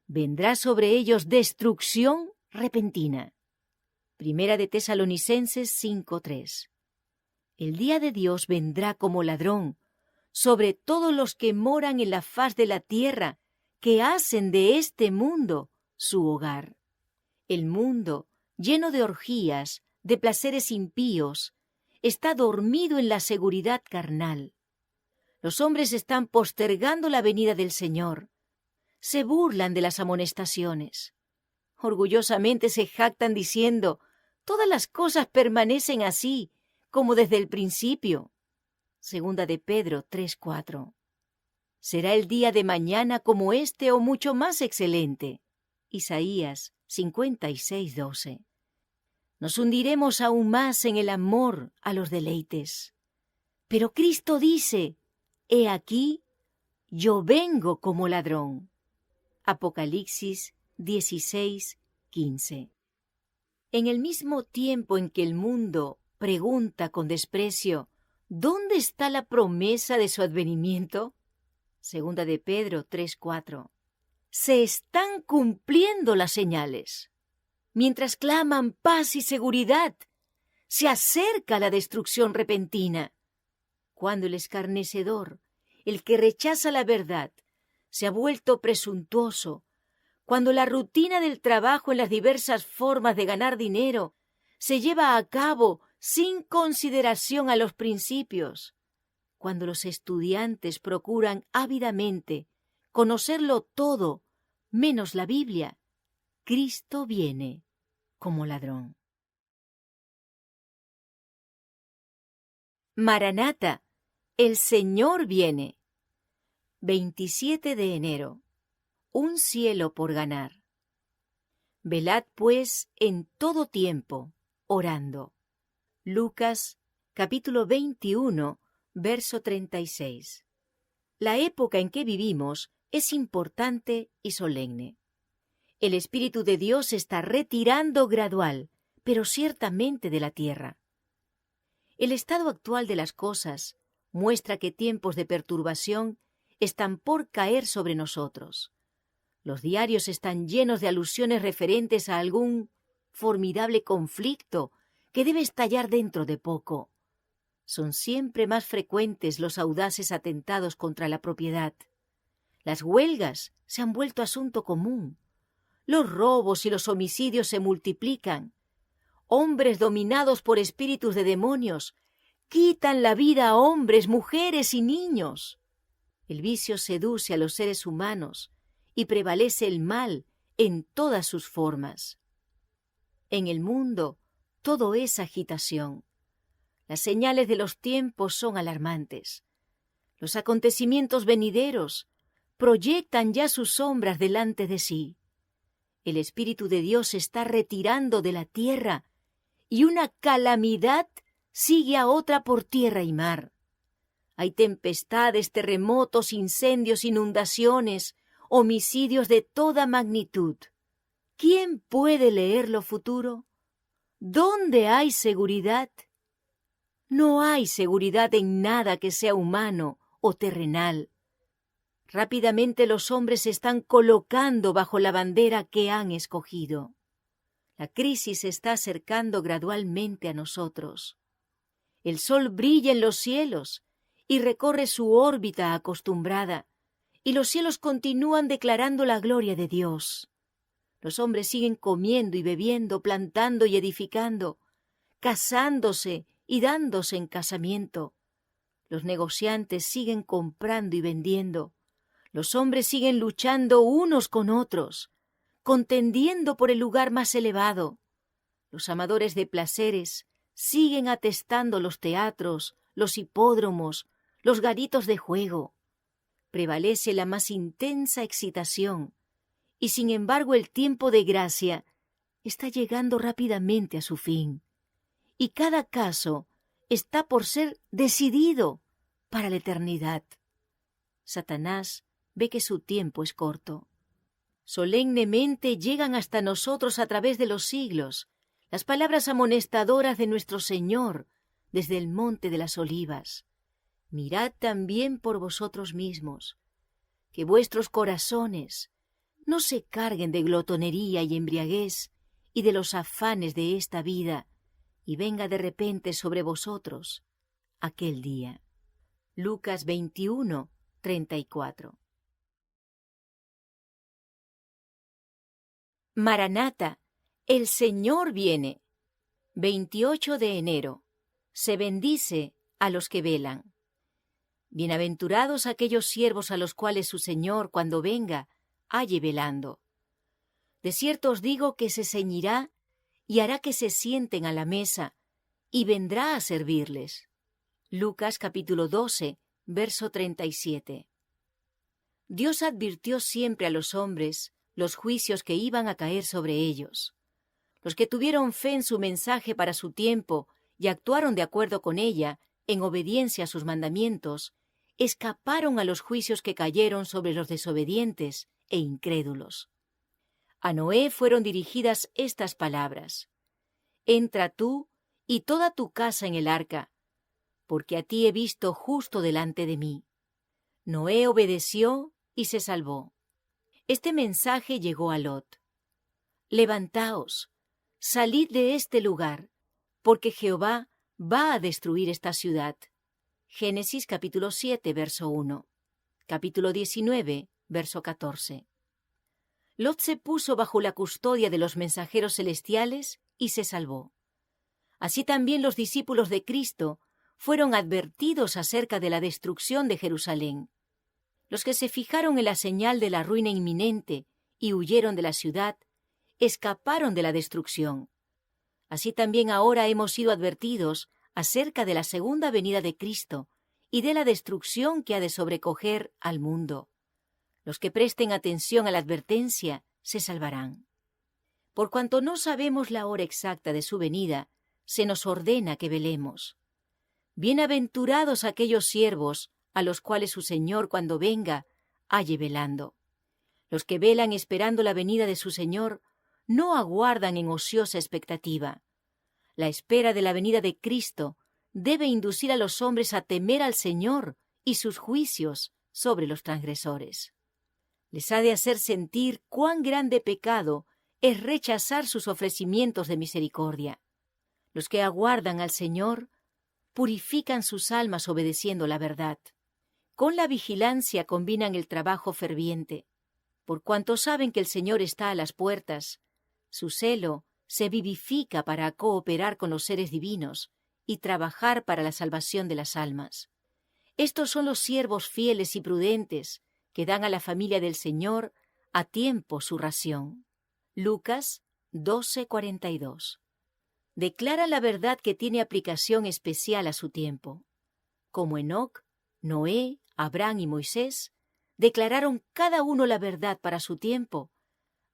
Vendrá sobre ellos destrucción repentina. Primera de Tesalonicenses 5:3. El día de Dios vendrá como ladrón sobre todos los que moran en la faz de la tierra, que hacen de este mundo su hogar. El mundo, lleno de orgías, de placeres impíos, está dormido en la seguridad carnal. Los hombres están postergando la venida del Señor. Se burlan de las amonestaciones. Orgullosamente se jactan diciendo: todas las cosas permanecen así, como desde el principio. Segunda de Pedro 3:4. ¿Será el día de mañana como este o mucho más excelente? Isaías 56:12. Nos hundiremos aún más en el amor a los deleites. Pero Cristo dice: he aquí, yo vengo como ladrón. Apocalipsis 16:15. En el mismo tiempo en que el mundo pregunta con desprecio: ¿dónde está la promesa de su advenimiento? Segunda de Pedro 3:4. Se están cumpliendo las señales. Mientras claman paz y seguridad, se acerca la destrucción repentina. Cuando el escarnecedor, el que rechaza la verdad, se ha vuelto presuntuoso, cuando la rutina del trabajo en las diversas formas de ganar dinero se lleva a cabo sin consideración a los principios, cuando los estudiantes procuran ávidamente conocerlo todo menos la Biblia, Cristo viene como ladrón. Maranata, el Señor viene. 27 de enero. Un cielo por ganar. Velad pues en todo tiempo, orando. Lucas, capítulo 21, verso 36. La época en que vivimos es importante y solemne. El Espíritu de Dios se está retirando gradual, pero ciertamente de la tierra. El estado actual de las cosas muestra que tiempos de perturbación están por caer sobre nosotros. Los diarios están llenos de alusiones referentes a algún formidable conflicto que debe estallar dentro de poco. Son siempre más frecuentes los audaces atentados contra la propiedad. Las huelgas se han vuelto asunto común. Los robos y los homicidios se multiplican. Hombres dominados por espíritus de demonios quitan la vida a hombres, mujeres y niños. El vicio seduce a los seres humanos y prevalece el mal en todas sus formas. En el mundo todo es agitación. Las señales de los tiempos son alarmantes. Los acontecimientos venideros proyectan ya sus sombras delante de sí. El Espíritu de Dios se está retirando de la tierra y una calamidad sigue a otra por tierra y mar. Hay tempestades, terremotos, incendios, inundaciones, homicidios de toda magnitud. ¿Quién puede leer lo futuro? ¿Dónde hay seguridad? No hay seguridad en nada que sea humano o terrenal. Rápidamente los hombres se están colocando bajo la bandera que han escogido. La crisis se está acercando gradualmente a nosotros. El sol brilla en los cielos y recorre su órbita acostumbrada, y los cielos continúan declarando la gloria de Dios. Los hombres siguen comiendo y bebiendo, plantando y edificando, casándose y dándose en casamiento. Los negociantes siguen comprando y vendiendo. Los hombres siguen luchando unos con otros, contendiendo por el lugar más elevado. Los amadores de placeres siguen atestando los teatros, los hipódromos, los garitos de juego. Prevalece la más intensa excitación, y sin embargo el tiempo de gracia está llegando rápidamente a su fin, y cada caso está por ser decidido para la eternidad. Satanás ve que su tiempo es corto. Solemnemente llegan hasta nosotros a través de los siglos las palabras amonestadoras de nuestro Señor desde el monte de las Olivas. Mirad también por vosotros mismos, que vuestros corazones no se carguen de glotonería y embriaguez y de los afanes de esta vida, y venga de repente sobre vosotros aquel día. Lucas 21, 34. Maranata, el Señor viene. 28 de enero. Se bendice a los que velan. Bienaventurados aquellos siervos a los cuales su Señor, cuando venga, halle velando. De cierto os digo que se ceñirá y hará que se sienten a la mesa, y vendrá a servirles. Lucas capítulo 12, verso 37. Dios advirtió siempre a los hombres los juicios que iban a caer sobre ellos. Los que tuvieron fe en su mensaje para su tiempo y actuaron de acuerdo con ella, en obediencia a sus mandamientos, escaparon a los juicios que cayeron sobre los desobedientes e incrédulos. A Noé fueron dirigidas estas palabras: Entra tú y toda tu casa en el arca, porque a ti he visto justo delante de mí. Noé obedeció y se salvó. Este mensaje llegó a Lot. Levantaos, salid de este lugar, porque Jehová va a destruir esta ciudad. Génesis capítulo 7, verso 1. Capítulo 19, verso 14. Lot se puso bajo la custodia de los mensajeros celestiales y se salvó. Así también los discípulos de Cristo fueron advertidos acerca de la destrucción de Jerusalén. Los que se fijaron en la señal de la ruina inminente y huyeron de la ciudad, escaparon de la destrucción. Así también ahora hemos sido advertidos acerca de la segunda venida de Cristo y de la destrucción que ha de sobrecoger al mundo. Los que presten atención a la advertencia se salvarán. Por cuanto no sabemos la hora exacta de su venida, se nos ordena que velemos. Bienaventurados aquellos siervos a los cuales su Señor, cuando venga, halle velando. Los que velan esperando la venida de su Señor no aguardan en ociosa expectativa. La espera de la venida de Cristo debe inducir a los hombres a temer al Señor y sus juicios sobre los transgresores. Les ha de hacer sentir cuán grande pecado es rechazar sus ofrecimientos de misericordia. Los que aguardan al Señor purifican sus almas obedeciendo la verdad. Con la vigilancia combinan el trabajo ferviente. Por cuanto saben que el Señor está a las puertas, su celo se vivifica para cooperar con los seres divinos y trabajar para la salvación de las almas. Estos son los siervos fieles y prudentes que dan a la familia del Señor a tiempo su ración. Lucas 12:42. Declara la verdad que tiene aplicación especial a su tiempo. Como Enoc, Noé, Abraham y Moisés declararon cada uno la verdad para su tiempo,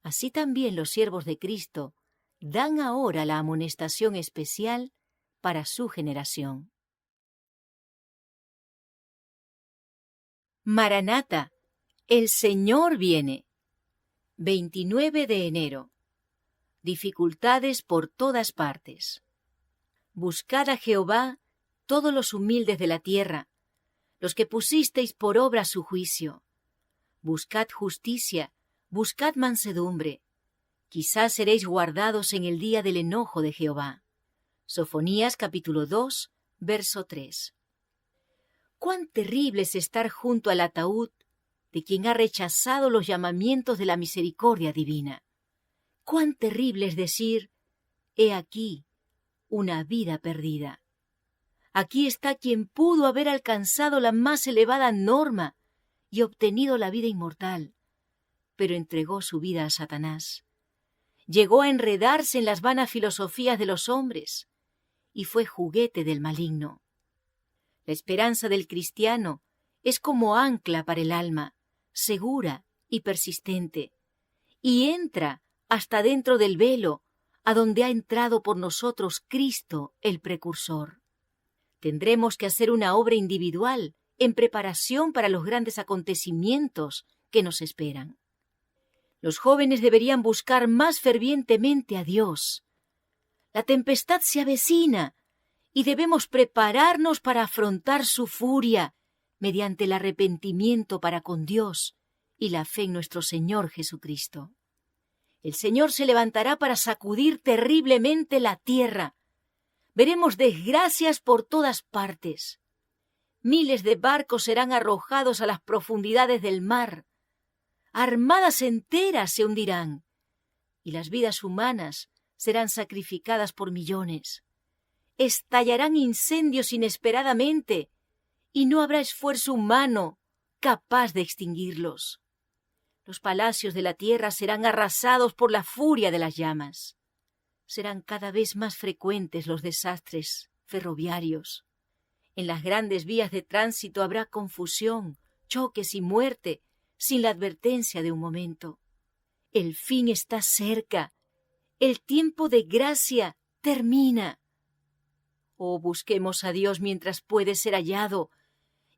así también los siervos de Cristo dan ahora la amonestación especial para su generación. Maranata, el Señor viene. 29 de enero. Dificultades por todas partes. Buscad a Jehová, todos los humildes de la tierra, los que pusisteis por obra su juicio. Buscad justicia, buscad mansedumbre. Quizás seréis guardados en el día del enojo de Jehová. Sofonías capítulo 2, verso 3. Cuán terrible es estar junto al ataúd de quien ha rechazado los llamamientos de la misericordia divina. Cuán terrible es decir, he aquí una vida perdida. Aquí está quien pudo haber alcanzado la más elevada norma y obtenido la vida inmortal, pero entregó su vida a Satanás. Llegó a enredarse en las vanas filosofías de los hombres y fue juguete del maligno. La esperanza del cristiano es como ancla para el alma, segura y persistente, y entra hasta dentro del velo, a donde ha entrado por nosotros Cristo, el precursor. Tendremos que hacer una obra individual en preparación para los grandes acontecimientos que nos esperan. Los jóvenes deberían buscar más fervientemente a Dios. La tempestad se avecina y debemos prepararnos para afrontar su furia mediante el arrepentimiento para con Dios y la fe en nuestro Señor Jesucristo. El Señor se levantará para sacudir terriblemente la tierra. Veremos desgracias por todas partes. Miles de barcos serán arrojados a las profundidades del mar. Armadas enteras se hundirán, y las vidas humanas serán sacrificadas por millones. Estallarán incendios inesperadamente, y no habrá esfuerzo humano capaz de extinguirlos. Los palacios de la tierra serán arrasados por la furia de las llamas. Serán cada vez más frecuentes los desastres ferroviarios. En las grandes vías de tránsito habrá confusión, choques y muerte, sin la advertencia de un momento. El fin está cerca. El tiempo de gracia termina. Oh, busquemos a Dios mientras puede ser hallado.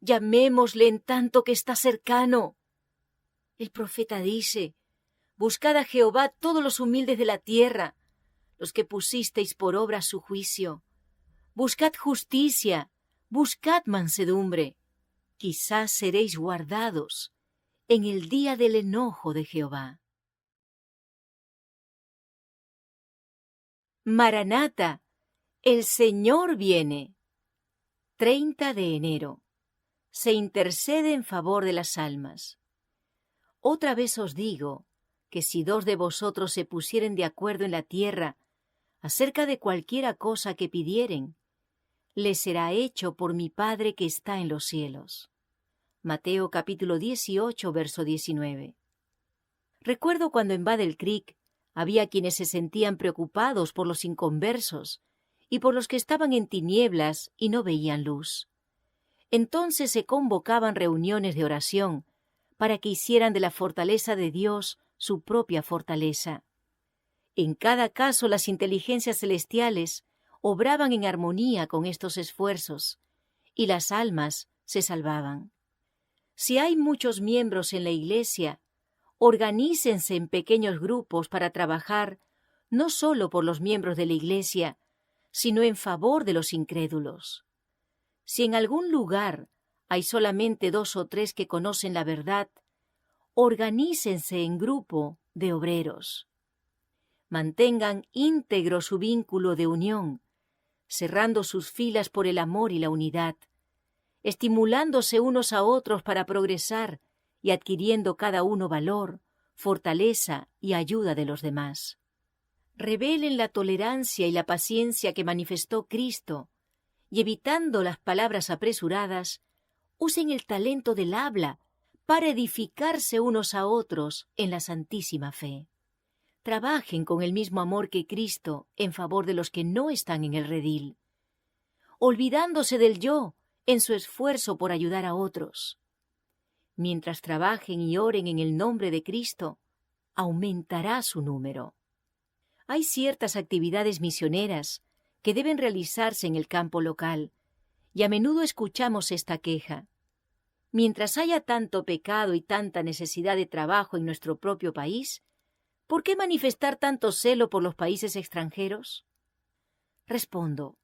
Llamémosle en tanto que está cercano. El profeta dice, buscad a Jehová todos los humildes de la tierra, los que pusisteis por obra su juicio. Buscad justicia, buscad mansedumbre. Quizás seréis guardados en el día del enojo de Jehová. Maranata, el Señor viene. 30 de enero. Se intercede en favor de las almas. Otra vez os digo que si 2 de vosotros se pusieren de acuerdo en la tierra acerca de cualquiera cosa que pidieren, les será hecho por mi Padre que está en los cielos. Mateo capítulo 18, verso 19. Recuerdo cuando en Battle Creek había quienes se sentían preocupados por los inconversos y por los que estaban en tinieblas y no veían luz. Entonces se convocaban reuniones de oración para que hicieran de la fortaleza de Dios su propia fortaleza. En cada caso las inteligencias celestiales obraban en armonía con estos esfuerzos, y las almas se salvaban. Si hay muchos miembros en la Iglesia, Organícense en pequeños grupos para trabajar no solo por los miembros de la Iglesia, sino en favor de los incrédulos. Si en algún lugar hay solamente 2 o 3 que conocen la verdad, organícense en grupo de obreros. Mantengan íntegro su vínculo de unión, cerrando sus filas por el amor y la unidad, estimulándose unos a otros para progresar y adquiriendo cada uno valor, fortaleza y ayuda de los demás. Revelen la tolerancia y la paciencia que manifestó Cristo, y evitando las palabras apresuradas, usen el talento del habla para edificarse unos a otros en la santísima fe. Trabajen con el mismo amor que Cristo en favor de los que no están en el redil, olvidándose del yo en su esfuerzo por ayudar a otros. Mientras trabajen y oren en el nombre de Cristo, aumentará su número. Hay ciertas actividades misioneras que deben realizarse en el campo local, y a menudo escuchamos esta queja. Mientras haya tanto pecado y tanta necesidad de trabajo en nuestro propio país, ¿por qué manifestar tanto celo por los países extranjeros? Respondo,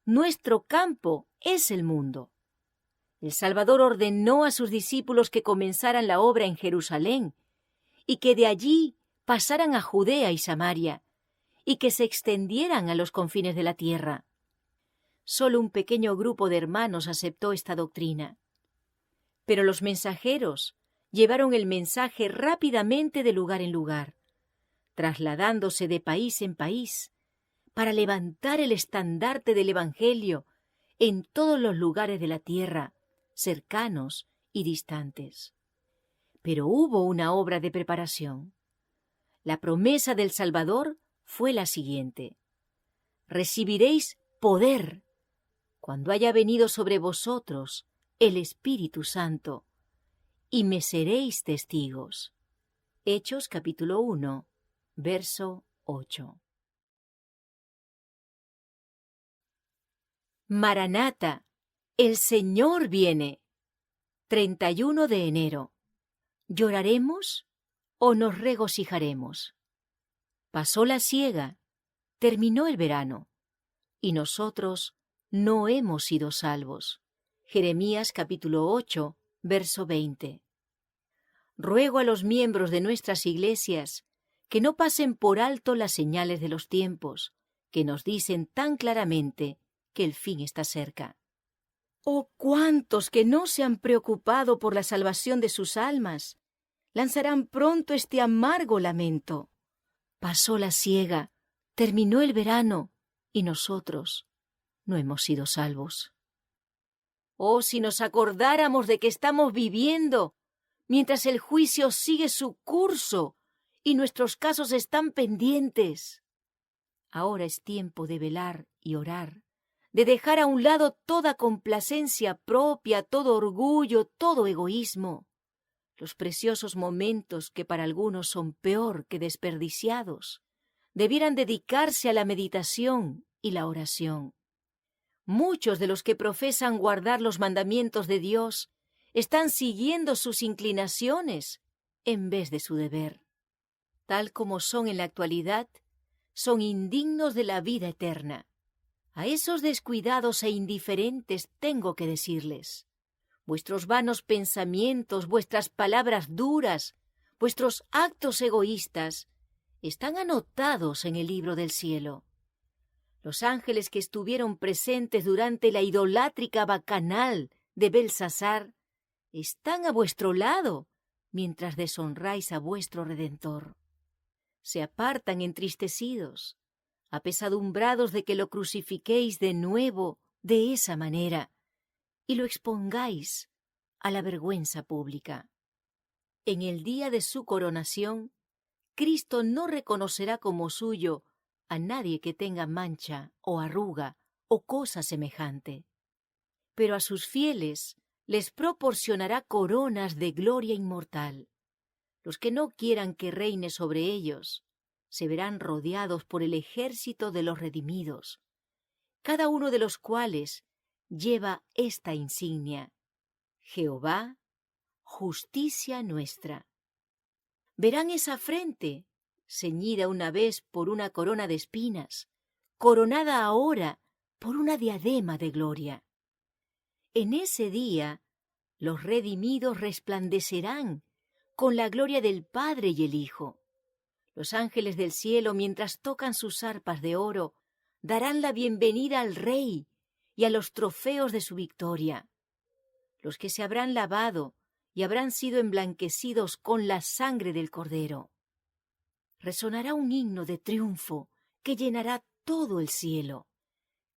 nuestro campo es el mundo. El Salvador ordenó a sus discípulos que comenzaran la obra en Jerusalén y que de allí pasaran a Judea y Samaria y que se extendieran a los confines de la tierra. Solo un pequeño grupo de hermanos aceptó esta doctrina. Pero los mensajeros llevaron el mensaje rápidamente de lugar en lugar, trasladándose de país en país, para levantar el estandarte del Evangelio en todos los lugares de la tierra, cercanos y distantes. Pero hubo una obra de preparación. La promesa del Salvador fue la siguiente: recibiréis poder cuando haya venido sobre vosotros el Espíritu Santo, y me seréis testigos. Hechos capítulo 1, verso 8. Maranata, el Señor viene. 31 de enero. ¿Lloraremos o nos regocijaremos? Pasó la siega, terminó el verano, y nosotros no hemos sido salvos. Jeremías capítulo 8, verso 20. Ruego a los miembros de nuestras iglesias que no pasen por alto las señales de los tiempos, que nos dicen tan claramente que el fin está cerca. ¡Oh, cuántos que no se han preocupado por la salvación de sus almas! Lanzarán pronto este amargo lamento. Pasó la siega, terminó el verano, y nosotros no hemos sido salvos. ¡Oh, si nos acordáramos de que estamos viviendo mientras el juicio sigue su curso y nuestros casos están pendientes! Ahora es tiempo de velar y orar, de dejar a un lado toda complacencia propia, todo orgullo, todo egoísmo. Los preciosos momentos, que para algunos son peor que desperdiciados, debieran dedicarse a la meditación y la oración. Muchos de los que profesan guardar los mandamientos de Dios están siguiendo sus inclinaciones en vez de su deber. Tal como son en la actualidad, son indignos de la vida eterna. A esos descuidados e indiferentes tengo que decirles: vuestros vanos pensamientos, vuestras palabras duras, vuestros actos egoístas están anotados en el libro del cielo. Los ángeles que estuvieron presentes durante la idolátrica bacanal de Belsasar están a vuestro lado mientras deshonráis a vuestro Redentor. Se apartan entristecidos, apesadumbrados de que lo crucifiquéis de nuevo de esa manera y lo expongáis a la vergüenza pública. En el día de su coronación, Cristo no reconocerá como suyo a nadie que tenga mancha o arruga o cosa semejante, pero a sus fieles les proporcionará coronas de gloria inmortal. Los que no quieran que reine sobre ellos se verán rodeados por el ejército de los redimidos, cada uno de los cuales lleva esta insignia: Jehová, justicia nuestra. Verán esa frente, ceñida una vez por una corona de espinas, coronada ahora por una diadema de gloria. En ese día los redimidos resplandecerán con la gloria del Padre y el Hijo. Los ángeles del cielo, mientras tocan sus arpas de oro, darán la bienvenida al Rey y a los trofeos de su victoria. Los que se habrán lavado y habrán sido emblanquecidos con la sangre del Cordero. Resonará un himno de triunfo que llenará todo el cielo.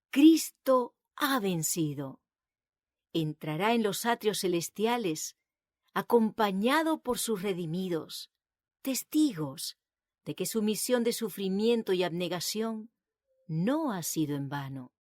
Cristo ha vencido. Entrará en los atrios celestiales, acompañado por sus redimidos, testigos de que su misión de sufrimiento y abnegación no ha sido en vano.